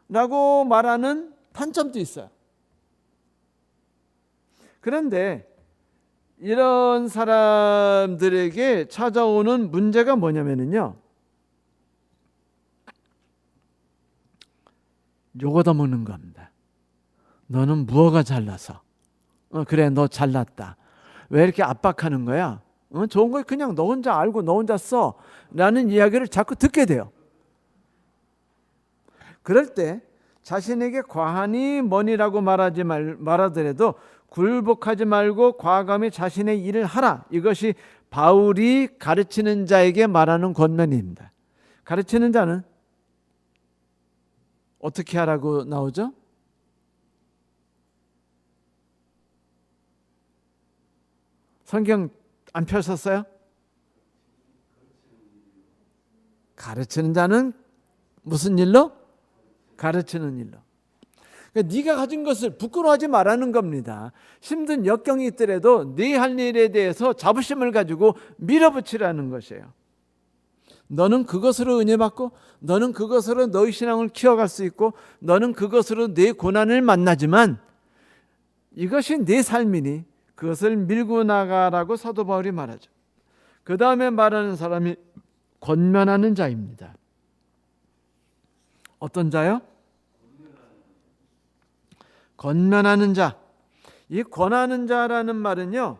라고 말하는 단점도 있어요. 그런데 이런 사람들에게 찾아오는 문제가 뭐냐면요, 요거 더 먹는 겁니다. 너는 무엇가 잘나서? 그래, 너 잘났다. 왜 이렇게 압박하는 거야? 좋은 걸 그냥 너 혼자 알고 너 혼자 써 라는 이야기를 자꾸 듣게 돼요. 그럴 때 자신에게 과한이 뭐니라고 말하더라도 굴복하지 말고 과감히 자신의 일을 하라. 이것이 바울이 가르치는 자에게 말하는 권면입니다. 가르치는 자는 어떻게 하라고 나오죠? 성경 안 펴셨어요? 가르치는 자는 무슨 일로? 가르치는 일로. 그러니까 네가 가진 것을 부끄러워하지 말라는 겁니다. 힘든 역경이 있더라도 네 할 일에 대해서 자부심을 가지고 밀어붙이라는 것이에요. 너는 그것으로 은혜 받고, 너는 그것으로 너의 신앙을 키워갈 수 있고, 너는 그것으로 내 고난을 만나지만 이것이 내 삶이니 그것을 밀고 나가라고 사도 바울이 말하죠. 그 다음에 말하는 사람이 권면하는 자입니다. 어떤 자요? 권면하는 자. 이 권하는 자라는 말은요,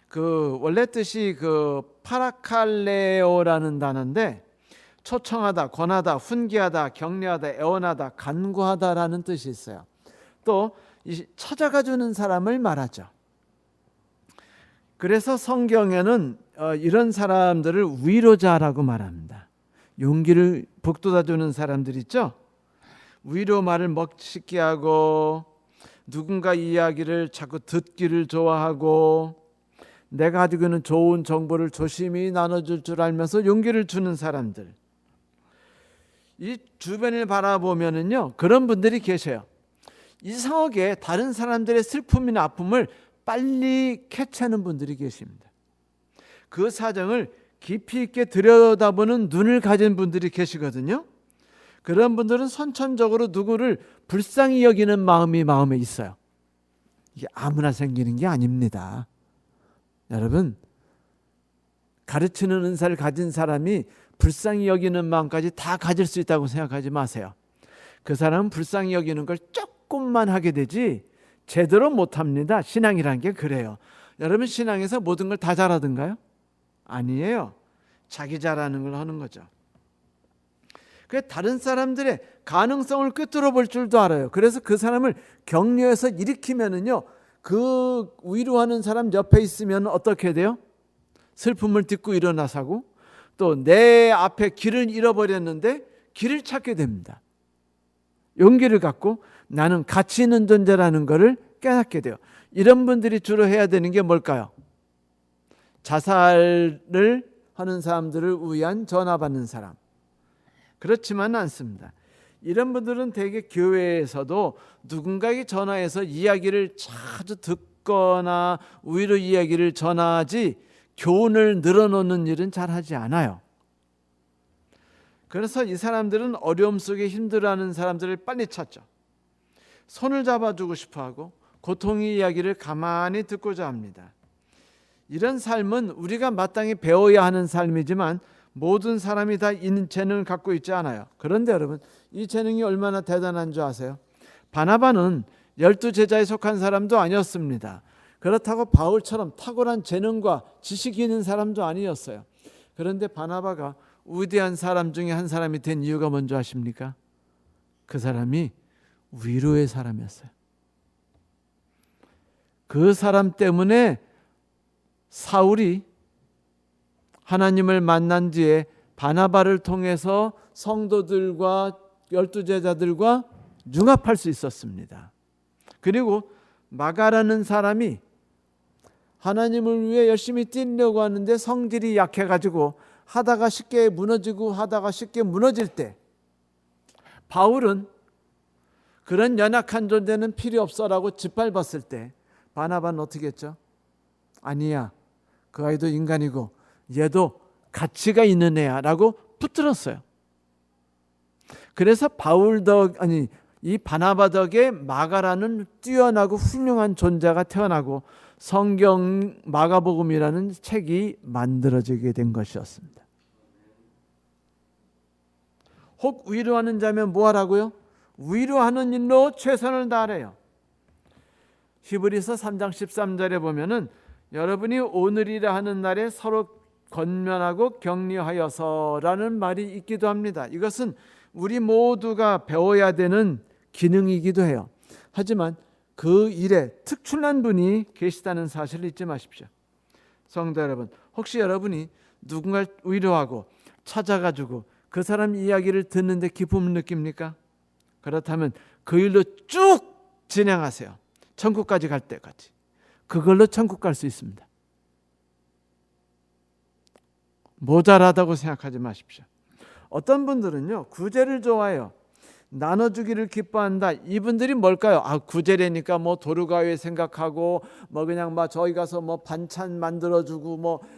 그 원래 뜻이 그 파라칼레오라는 단어인데, 초청하다, 권하다, 훈계하다, 격려하다, 애원하다, 간구하다라는 뜻이 있어요. 또 찾아가 주는 사람을 말하죠. 그래서 성경에는 이런 사람들을 위로자라고 말합니다. 용기를 북돋아주는 사람들 있죠. 위로 말을 멋있게 하고 누군가 이야기를 자꾸 듣기를 좋아하고 내가 가지고 있는 좋은 정보를 조심히 나눠줄 줄 알면서 용기를 주는 사람들. 이 주변을 바라보면은요, 그런 분들이 계셔요. 이상하게 다른 사람들의 슬픔이나 아픔을 빨리 캐치하는 분들이 계십니다. 그 사정을 깊이 있게 들여다보는 눈을 가진 분들이 계시거든요. 그런 분들은 선천적으로 누구를 불쌍히 여기는 마음이 마음에 있어요. 이게 아무나 생기는 게 아닙니다. 여러분, 가르치는 은사를 가진 사람이 불쌍히 여기는 마음까지 다 가질 수 있다고 생각하지 마세요. 그 사람은 불쌍히 여기는 걸 조금만 하게 되지 제대로 못합니다. 신앙이란 게 그래요. 여러분, 신앙에서 모든 걸 다 잘하던가요? 아니에요. 자기 잘하는 걸 하는 거죠. 그래서 다른 사람들의 가능성을 꿰뚫어 볼 줄도 알아요. 그래서 그 사람을 격려해서 일으키면은요, 그 위로하는 사람 옆에 있으면 어떻게 돼요? 슬픔을 딛고 일어나서고 또 내 앞에 길을 잃어버렸는데 길을 찾게 됩니다. 용기를 갖고 나는 가치 있는 존재라는 것을 깨닫게 돼요. 이런 분들이 주로 해야 되는 게 뭘까요? 자살을 하는 사람들을 위한 전화 받는 사람. 그렇지만 않습니다. 이런 분들은 대개 교회에서도 누군가에게 전화해서 이야기를 자주 듣거나 위로 이야기를 전하지 교훈을 늘어놓는 일은 잘 하지 않아요. 그래서 이 사람들은 어려움 속에 힘들어하는 사람들을 빨리 찾죠. 손을 잡아주고 싶어하고 고통의 이야기를 가만히 듣고자 합니다. 이런 삶은 우리가 마땅히 배워야 하는 삶이지만 모든 사람이 다 이 재능을 갖고 있지 않아요. 그런데 여러분, 이 재능이 얼마나 대단한 줄 아세요? 바나바는 12제자에 속한 사람도 아니었습니다. 그렇다고 바울처럼 탁월한 재능과 지식이 있는 사람도 아니었어요. 그런데 바나바가 위대한 사람 중에 한 사람이 된 이유가 뭔지 아십니까? 그 사람이 위로의 사람이었어요. 그 사람 때문에 사울이 하나님을 만난 뒤에 바나바를 통해서 성도들과 12제자들과 융합할 수 있었습니다. 그리고 마가라는 사람이 하나님을 위해 열심히 뛰려고 하는데 성질이 약해가지고 하다가 쉽게 무너지고 하다가 쉽게 무너질 때 바울은 그런 연약한 존재는 필요 없어라고 짓밟았을 때 바나바는 어떻게 했죠? 아니야, 그 아이도 인간이고 얘도 가치가 있는 애야 라고 붙들었어요. 그래서 이 바나바 덕에 마가라는 뛰어나고 훌륭한 존재가 태어나고 성경 마가복음이라는 책이 만들어지게 된 것이었습니다. 혹 위로하는 자면 뭐 하라고요? 위로하는 일로 최선을 다하래요. 히브리서 3장 13절에 보면은 여러분이 오늘이라 하는 날에 서로 권면하고 격려하여서라는 말이 있기도 합니다. 이것은 우리 모두가 배워야 되는 기능이기도 해요. 하지만 그 일에 특출난 분이 계시다는 사실을 잊지 마십시오. 성도 여러분, 혹시 여러분이 누군가를 위로하고 찾아가지고 그 사람 이야기를 듣는데 기쁨을 느낍니까? 그렇다면 그 일로 쭉 진행하세요. 천국까지 갈 때까지. 그걸로 천국 갈 수 있습니다. 모자라다고 생각하지 마십시오. 어떤 분들은요, 구제를 좋아해요. 나눠주기를 기뻐한다. 이분들이 뭘까요? 구제래니까 뭐 도루가위 생각하고 뭐 그냥 막 저기 가서 뭐 반찬 만들어주고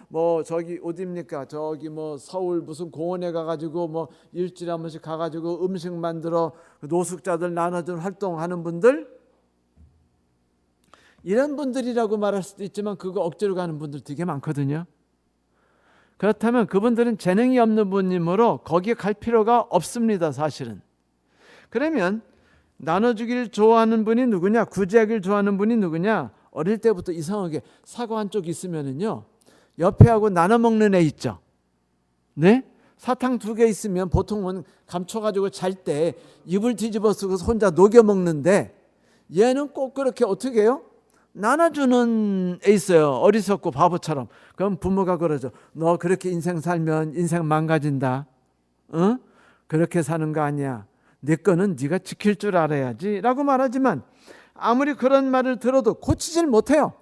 뭐 저기 어디입니까? 저기 뭐 서울 무슨 공원에 가가지고 뭐 일주일에 한 번씩 가가지고 음식 만들어 노숙자들 나눠주는 활동하는 분들, 이런 분들이라고 말할 수도 있지만 그거 억지로 가는 분들 되게 많거든요. 그렇다면 그분들은 재능이 없는 분이므로 거기에 갈 필요가 없습니다. 사실은. 그러면 나눠주기를 좋아하는 분이 누구냐? 구제하기를 좋아하는 분이 누구냐? 어릴 때부터 이상하게 사과 한쪽 있으면은요, 옆에 하고 나눠 먹는 애 있죠. 네? 사탕 2개 있으면 보통은 감춰가지고 잘 때 입을 뒤집어 쓰고 혼자 녹여 먹는데 얘는 꼭 그렇게 어떻게 해요? 나눠주는 애 있어요. 어리석고 바보처럼. 그럼 부모가 그러죠. 너 그렇게 인생 살면 인생 망가진다. 어? 그렇게 사는 거 아니야. 내 거는 네가 지킬 줄 알아야지 라고 말하지만 아무리 그런 말을 들어도 고치질 못해요.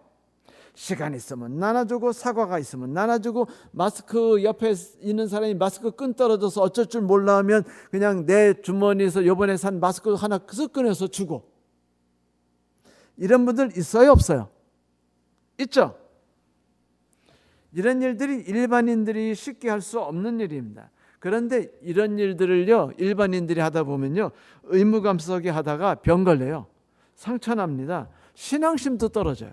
시간 있으면 나눠주고 사과가 있으면 나눠주고 마스크 옆에 있는 사람이 마스크 끈 떨어져서 어쩔 줄 몰라 하면 그냥 내 주머니에서 요번에 산 마스크 하나 쓱 꺼내서 주고. 이런 분들 있어요 없어요? 있죠. 이런 일들이 일반인들이 쉽게 할 수 없는 일입니다. 그런데 이런 일들을요 일반인들이 하다 보면요 의무감독하게 하다가 병 걸려요. 상처납니다. 신앙심도 떨어져요.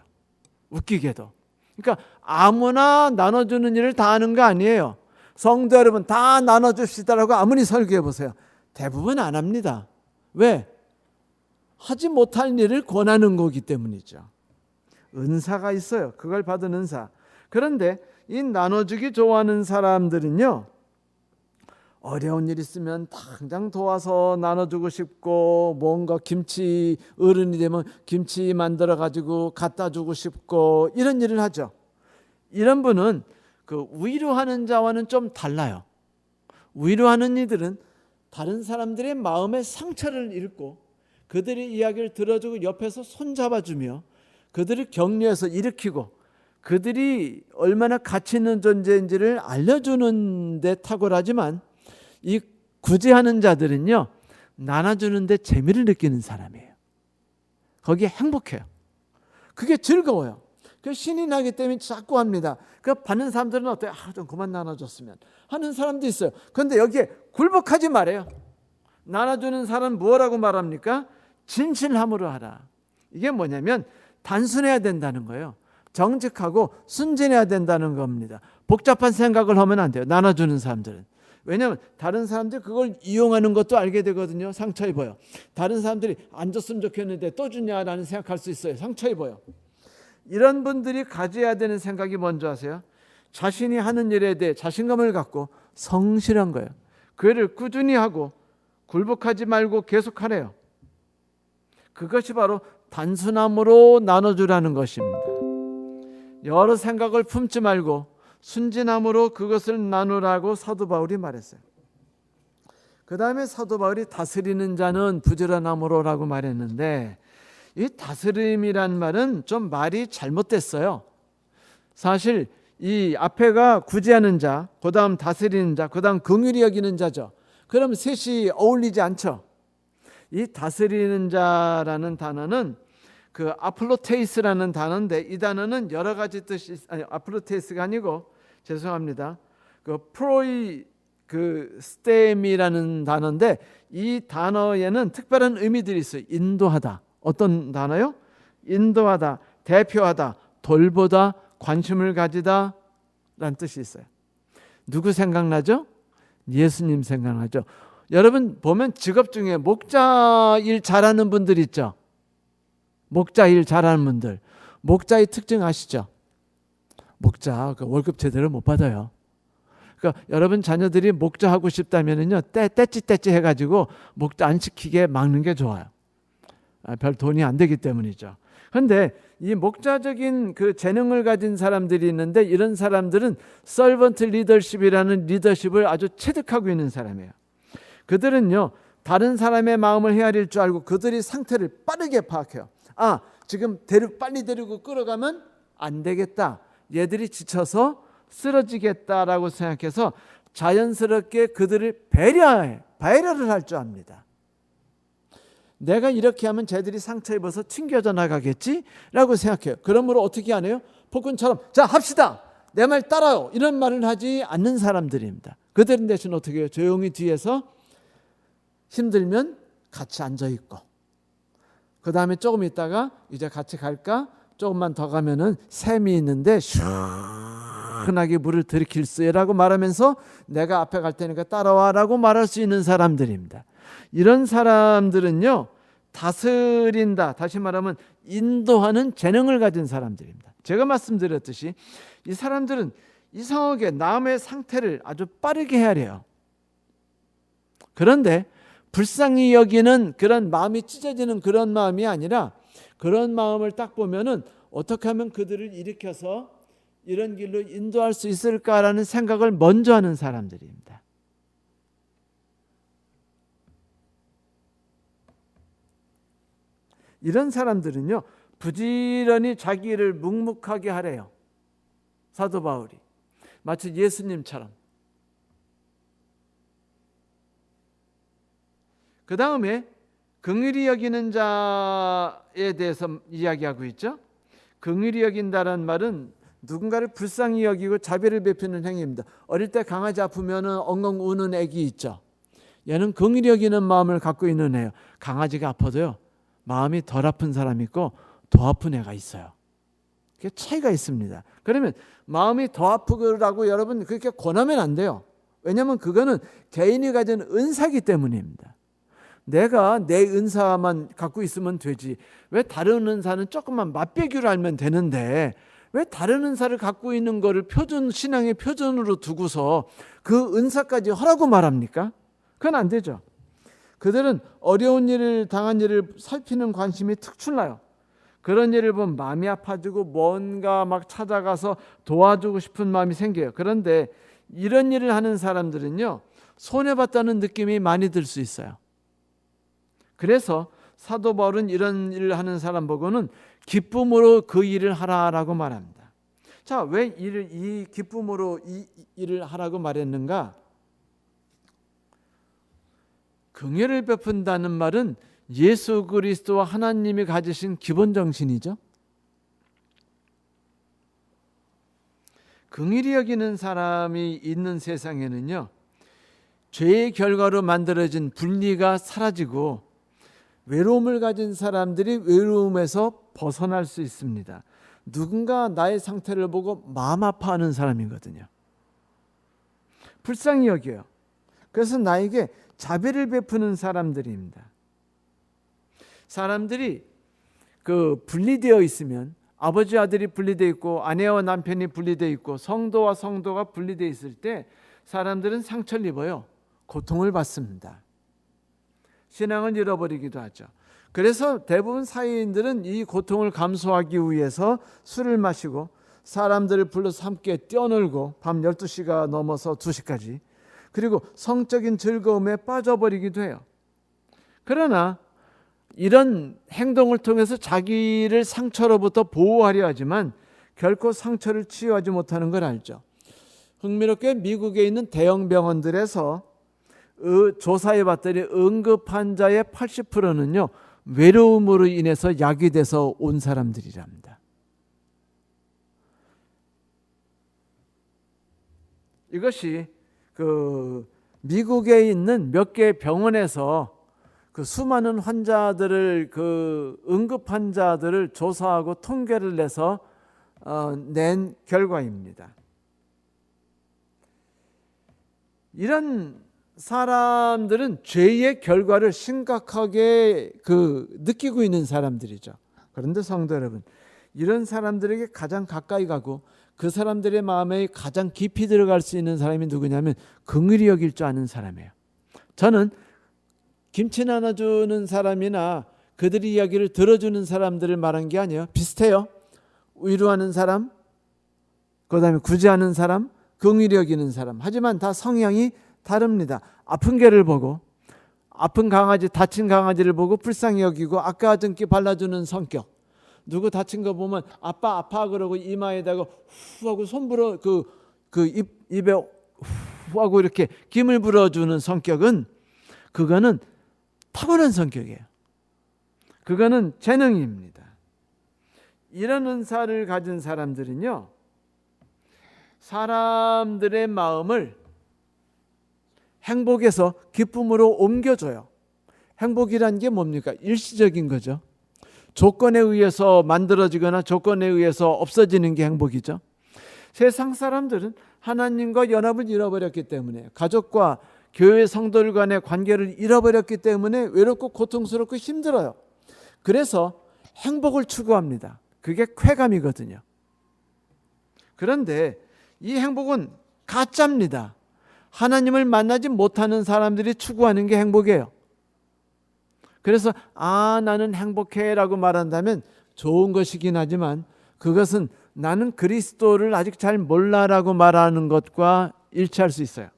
웃기게도. 그러니까 아무나 나눠주는 일을 다 하는 거 아니에요. 성도 여러분 다 나눠줍시다라고 아무리 설교해 보세요. 대부분 안 합니다. 왜? 하지 못할 일을 권하는 거기 때문이죠. 은사가 있어요. 그걸 받은 은사. 그런데 이 나눠주기 좋아하는 사람들은요 어려운 일 있으면 당장 도와서 나눠주고 싶고 뭔가 김치 어른이 되면 김치 만들어 가지고 갖다 주고 싶고 이런 일을 하죠. 이런 분은 그 위로하는 자와는 좀 달라요. 위로하는 이들은 다른 사람들의 마음의 상처를 읽고 그들의 이야기를 들어주고 옆에서 손잡아주며 그들을 격려해서 일으키고 그들이 얼마나 가치 있는 존재인지를 알려주는 데 탁월하지만 이 구제하는 자들은요 나눠주는 데 재미를 느끼는 사람이에요. 거기에 행복해요. 그게 즐거워요. 그 신이 나기 때문에 자꾸 합니다. 그 받는 사람들은 어때요? 좀 그만 나눠줬으면 하는 사람도 있어요. 그런데 여기에 굴복하지 말아요. 나눠주는 사람은 뭐라고 말합니까? 진실함으로 하라. 이게 뭐냐면 단순해야 된다는 거예요. 정직하고 순진해야 된다는 겁니다. 복잡한 생각을 하면 안 돼요. 나눠주는 사람들은. 왜냐하면 다른 사람들이 그걸 이용하는 것도 알게 되거든요. 상처 입어요. 다른 사람들이 안 줬으면 좋겠는데 또 주냐라는 생각할 수 있어요. 상처 입어요. 이런 분들이 가져야 되는 생각이 뭔지 아세요? 자신이 하는 일에 대해 자신감을 갖고 성실한 거예요. 그 일을 꾸준히 하고 굴복하지 말고 계속하래요. 그것이 바로 단순함으로 나눠주라는 것입니다. 여러 생각을 품지 말고 순진함으로 그것을 나누라고 사도 바울이 말했어요. 그 다음에 사도 바울이 다스리는 자는 부지런함으로라고 말했는데 이 다스림이란 말은 좀 말이 잘못됐어요. 사실 이 앞에가 구제하는 자, 그 다음 다스리는 자, 그 다음 긍휼히 여기는 자죠. 그럼 셋이 어울리지 않죠. 이 다스리는 자라는 단어는 그 아플로테이스라는 단어인데 이 단어는 여러 가지 뜻이 아플로테이스가 아니고 죄송합니다. 그 프로이 그 스템이라는 단어인데 이 단어에는 특별한 의미들이 있어요. 인도하다. 어떤 단어요? 인도하다, 대표하다, 돌보다, 관심을 가지다 라는 뜻이 있어요. 누구 생각나죠? 예수님 생각나죠. 여러분 보면 직업 중에 목자 일 잘하는 분들 있죠. 목자 일 잘하는 분들. 목자의 특징 아시죠? 목자 월급 제대로 못 받아요. 그러니까 여러분 자녀들이 목자 하고 싶다면은요 떼찌 해가지고 목자 안 시키게 막는 게 좋아요. 별 돈이 안 되기 때문이죠. 그런데 이 목자적인 그 재능을 가진 사람들이 있는데 이런 사람들은 서번트 리더십이라는 리더십을 아주 체득하고 있는 사람이에요. 그들은요 다른 사람의 마음을 헤아릴 줄 알고 그들의 상태를 빠르게 파악해요. 지금 빨리 데리고 끌어가면 안 되겠다. 얘들이 지쳐서 쓰러지겠다라고 생각해서 자연스럽게 그들을 배려를 할 줄 압니다. 내가 이렇게 하면 쟤들이 상처 입어서 튕겨져 나가겠지? 라고 생각해요. 그러므로 어떻게 하네요? 폭군처럼 자 합시다. 내 말 따라요. 이런 말을 하지 않는 사람들입니다. 그들은 대신 어떻게 해요? 조용히 뒤에서 힘들면 같이 앉아있고 그 다음에 조금 있다가 이제 같이 갈까? 조금만 더 가면은 샘이 있는데 시원하게 물을 들이킬 수라고 말하면서 내가 앞에 갈 테니까 따라와라고 말할 수 있는 사람들입니다. 이런 사람들은요 다스린다, 다시 말하면 인도하는 재능을 가진 사람들입니다. 제가 말씀드렸듯이 이 사람들은 이상하게 남의 상태를 아주 빠르게 헤아려요. 그런데 불쌍히 여기는 그런 마음이 찢어지는 그런 마음이 아니라 그런 마음을 딱 보면은 어떻게 하면 그들을 일으켜서 이런 길로 인도할 수 있을까라는 생각을 먼저 하는 사람들입니다. 이런 사람들은요, 부지런히 자기 일을 묵묵하게 하래요. 사도 바울이 마치 예수님처럼. 그 다음에 긍휼히 여기는 자에 대해서 이야기하고 있죠. 긍휼히 여긴다는 말은 누군가를 불쌍히 여기고 자비를 베푸는 행위입니다. 어릴 때 강아지 아프면 엉엉 우는 애기 있죠. 얘는 긍휼히 여기는 마음을 갖고 있는 애예요. 강아지가 아파도요, 마음이 덜 아픈 사람이 있고 더 아픈 애가 있어요. 그게 차이가 있습니다. 그러면 마음이 더 아프라고 여러분 그렇게 권하면 안 돼요. 왜냐하면 그거는 개인이 가진 은사이기 때문입니다. 내가 내 은사만 갖고 있으면 되지, 왜 다른 은사는 조금만 맛배기로 알면 되는데 왜 다른 은사를 갖고 있는 거를 표준, 신앙의 표준으로 두고서 그 은사까지 하라고 말합니까? 그건 안 되죠. 그들은 어려운 일을 당한 일을 살피는 관심이 특출나요. 그런 일을 보면 마음이 아파지고 뭔가 막 찾아가서 도와주고 싶은 마음이 생겨요. 그런데 이런 일을 하는 사람들은요, 손해봤다는 느낌이 많이 들 수 있어요. 그래서 사도 바울은 이런 일을 하는 사람 보고는 기쁨으로 그 일을 하라라고 말합니다. 자, 왜 이 기쁨으로 이 일을 하라고 말했는가? 긍휼을 베푼다는 말은 예수 그리스도와 하나님이 가지신 기본 정신이죠. 긍휼히 여기는 사람이 있는 세상에는요, 죄의 결과로 만들어진 분리가 사라지고 외로움을 가진 사람들이 외로움에서 벗어날 수 있습니다. 누군가 나의 상태를 보고 마음 아파하는 사람이거든요. 불쌍히 여겨요. 그래서 나에게 자비를 베푸는 사람들입니다. 사람들이 분리되어 있으면, 아버지 아들이 분리되어 있고 아내와 남편이 분리되어 있고 성도와 성도가 분리되어 있을 때 사람들은 상처를 입어요. 고통을 받습니다. 신앙을 잃어버리기도 하죠. 그래서 대부분 사회인들은 이 고통을 감수하기 위해서 술을 마시고 사람들을 불러서 함께 뛰어놀고 밤 12시가 넘어서 2시까지, 그리고 성적인 즐거움에 빠져버리기도 해요. 그러나 이런 행동을 통해서 자기를 상처로부터 보호하려 하지만 결코 상처를 치유하지 못하는 걸 알죠. 흥미롭게 미국에 있는 대형 병원들에서 조사해 봤더니 응급 환자의 80%는요 외로움으로 인해서 야기돼서 온 사람들이랍니다. 이것이 미국에 있는 몇 개의 병원에서 수많은 환자들을 응급 환자들을 조사하고 통계를 내서 낸 결과입니다. 이런 사람들은 죄의 결과를 심각하게 느끼고 있는 사람들이죠. 그런데 성도 여러분, 이런 사람들에게 가장 가까이 가고 그 사람들의 마음에 가장 깊이 들어갈 수 있는 사람이 누구냐면 긍휼히 여길 줄 아는 사람이에요. 저는 김치 나눠주는 사람이나 그들의 이야기를 들어주는 사람들을 말한 게 아니에요. 비슷해요. 위로하는 사람, 그 다음에 구제하는 사람, 긍휼히 여기는 사람. 하지만 다 성향이 다릅니다. 아픈 개를 보고, 아픈 강아지, 다친 강아지를 보고 불쌍히 여기고 아까워증기 발라주는 성격. 누구 다친 거 보면 아빠 아파 그러고 이마에다가 후 하고 손 불어 입에 후 하고 이렇게 김을 불어주는 성격은, 그거는 타고난 성격이에요. 그거는 재능입니다. 이런 은사를 가진 사람들은요, 사람들의 마음을 행복에서 기쁨으로 옮겨줘요. 행복이란 게 뭡니까? 일시적인 거죠. 조건에 의해서 만들어지거나 조건에 의해서 없어지는 게 행복이죠. 세상 사람들은 하나님과 연합을 잃어버렸기 때문에, 가족과 교회 성도들 간의 관계를 잃어버렸기 때문에 외롭고 고통스럽고 힘들어요. 그래서 행복을 추구합니다. 그게 쾌감이거든요. 그런데 이 행복은 가짜입니다. 하나님을 만나지 못하는 사람들이 추구하는 게 행복이에요. 그래서 나는 행복해 라고 말한다면 좋은 것이긴 하지만 그것은 나는 그리스도를 아직 잘 몰라라고 말하는 것과 일치할 수 있어요.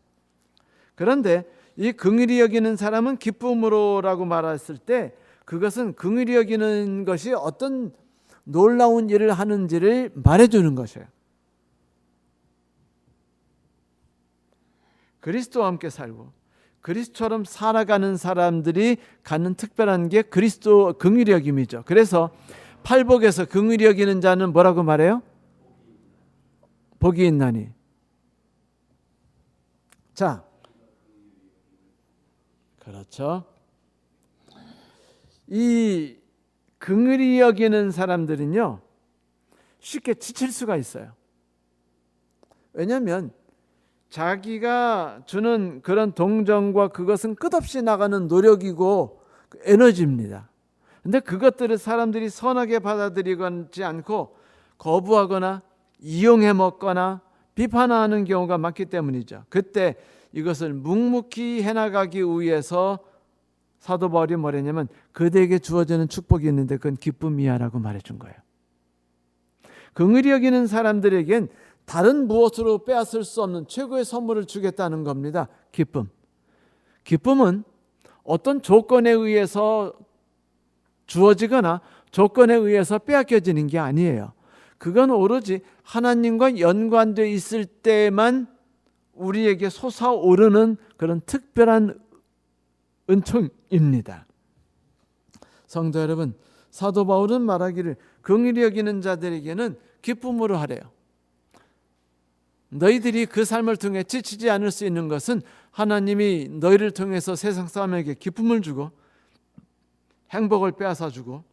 그런데 이 긍휼히 여기는 사람은 기쁨으로라고 말했을 때 그것은 긍휼히 여기는 것이 어떤 놀라운 일을 하는지를 말해주는 것이에요. 그리스도와 함께 살고 그리스도처럼 살아가는 사람들이 갖는 특별한 게 그리스도 긍휼히 여김이죠. 그래서 팔복에서 긍휼히 여기는 자는 뭐라고 말해요? 복이 있나니. 자, 그렇죠. 이 긍휼히 여기는 사람들은요 쉽게 지칠 수가 있어요. 왜냐하면 자기가 주는 그런 동정과 그것은 끝없이 나가는 노력이고 에너지입니다. 근데 그것들을 사람들이 선하게 받아들이지 않고 거부하거나 이용해 먹거나 비판하는 경우가 많기 때문이죠. 그때 이것을 묵묵히 해나가기 위해서 사도 바울이 뭐랬냐면 그대에게 주어지는 축복이 있는데 그건 기쁨이야라고 말해준 거예요. 긍휼히 여기는 사람들에겐 다른 무엇으로 빼앗을 수 없는 최고의 선물을 주겠다는 겁니다. 기쁨. 기쁨은 어떤 조건에 의해서 주어지거나 조건에 의해서 빼앗겨지는 게 아니에요. 그건 오로지 하나님과 연관되어 있을 때만 우리에게 솟아오르는 그런 특별한 은총입니다. 성도 여러분, 사도 바울은 말하기를 긍휼히 여기는 자들에게는 기쁨으로 하래요. 너희들이 그 삶을 통해 지치지 않을 수 있는 것은 하나님이 너희를 통해서 세상 사람에게 기쁨을 주고 행복을 빼앗아 주고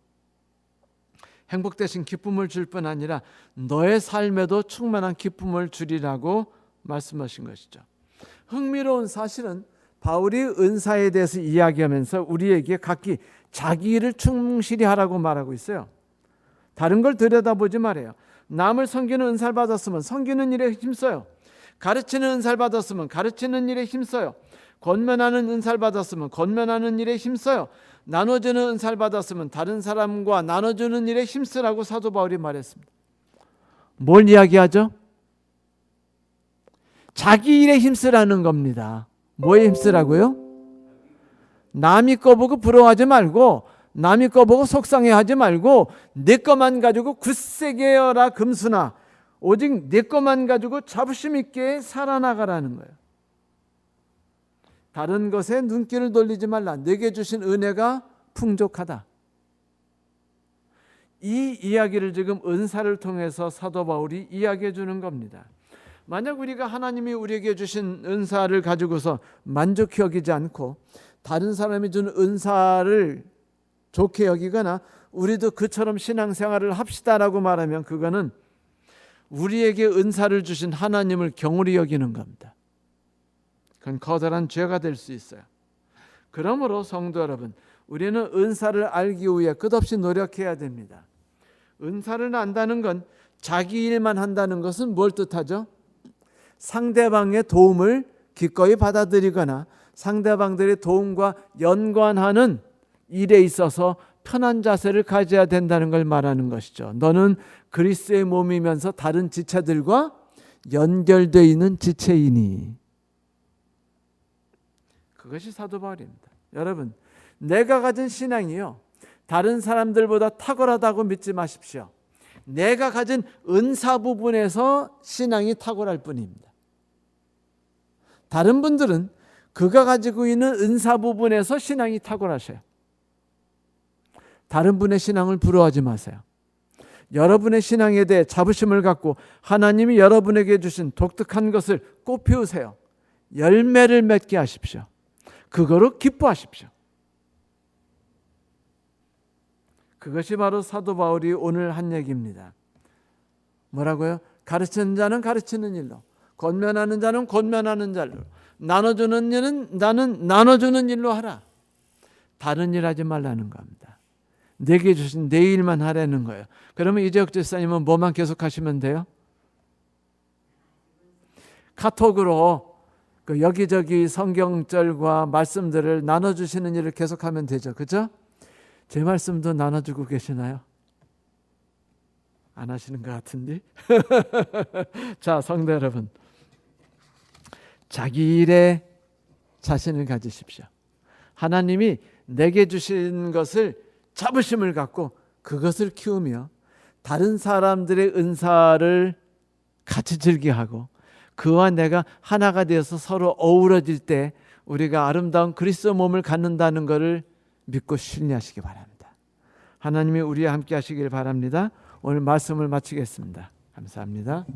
행복 대신 기쁨을 줄 뿐 아니라 너의 삶에도 충만한 기쁨을 주리라고 말씀하신 것이죠. 흥미로운 사실은 바울이 은사에 대해서 이야기하면서 우리에게 각기 자기 일을 충실히 하라고 말하고 있어요. 다른 걸 들여다보지 말아요. 남을 섬기는 은사를 받았으면 섬기는 일에 힘써요. 가르치는 은사를 받았으면 가르치는 일에 힘써요. 권면하는 은사를 받았으면 권면하는 일에 힘써요. 나눠주는 은사를 받았으면 다른 사람과 나눠주는 일에 힘쓰라고 사도 바울이 말했습니다. 뭘 이야기하죠? 자기 일에 힘쓰라는 겁니다. 뭐에 힘쓰라고요? 남이 거 보고 부러워하지 말고 남이 거 보고 속상해하지 말고 내 것만 가지고 굳세게 여라 금수나 오직 내 것만 가지고 자부심 있게 살아나가라는 거예요. 다른 것에 눈길을 돌리지 말라. 내게 주신 은혜가 풍족하다. 이 이야기를 지금 은사를 통해서 사도 바울이 이야기해 주는 겁니다. 만약 우리가 하나님이 우리에게 주신 은사를 가지고서 만족히 여기지 않고 다른 사람이 준 은사를 좋게 여기거나 우리도 그처럼 신앙생활을 합시다라고 말하면 그거는 우리에게 은사를 주신 하나님을 경홀히 여기는 겁니다. 그건 커다란 죄가 될 수 있어요. 그러므로 성도 여러분, 우리는 은사를 알기 위해 끝없이 노력해야 됩니다. 은사를 안다는 건 자기 일만 한다는 것은 뭘 뜻하죠? 상대방의 도움을 기꺼이 받아들이거나 상대방들의 도움과 연관하는 일에 있어서 편한 자세를 가져야 된다는 걸 말하는 것이죠. 너는 그리스도의 몸이면서 다른 지체들과 연결되어 있는 지체이니. 그것이 사도 바울입니다. 여러분, 내가 가진 신앙이요 다른 사람들보다 탁월하다고 믿지 마십시오. 내가 가진 은사 부분에서 신앙이 탁월할 뿐입니다. 다른 분들은 그가 가지고 있는 은사 부분에서 신앙이 탁월하셔요. 다른 분의 신앙을 부러워하지 마세요. 여러분의 신앙에 대해 자부심을 갖고 하나님이 여러분에게 주신 독특한 것을 꽃 피우세요. 열매를 맺게 하십시오. 그거로 기뻐하십시오. 그것이 바로 사도 바울이 오늘 한 얘기입니다. 뭐라고요? 가르치는 자는 가르치는 일로, 권면하는 자는 권면하는 자로, 나눠주는 일은 나는 나눠주는 일로 하라. 다른 일 하지 말라는 겁니다. 내게 주신 내 일만 하라는 거예요. 그러면 이재혁 집사님은 뭐만 계속 하시면 돼요? 카톡으로 그 여기저기 성경절과 말씀들을 나눠주시는 일을 계속하면 되죠. 그죠? 제 말씀도 나눠주고 계시나요? 안 하시는 것 같은데. 자, 성도 여러분, 자기 일에 자신을 가지십시오. 하나님이 내게 주신 것을 자부심을 갖고 그것을 키우며 다른 사람들의 은사를 같이 즐겨하고 그와 내가 하나가 되어서 서로 어우러질 때 우리가 아름다운 그리스도 몸을 갖는다는 것을 믿고 신뢰하시기 바랍니다. 하나님이 우리와 함께 하시길 바랍니다. 오늘 말씀을 마치겠습니다. 감사합니다.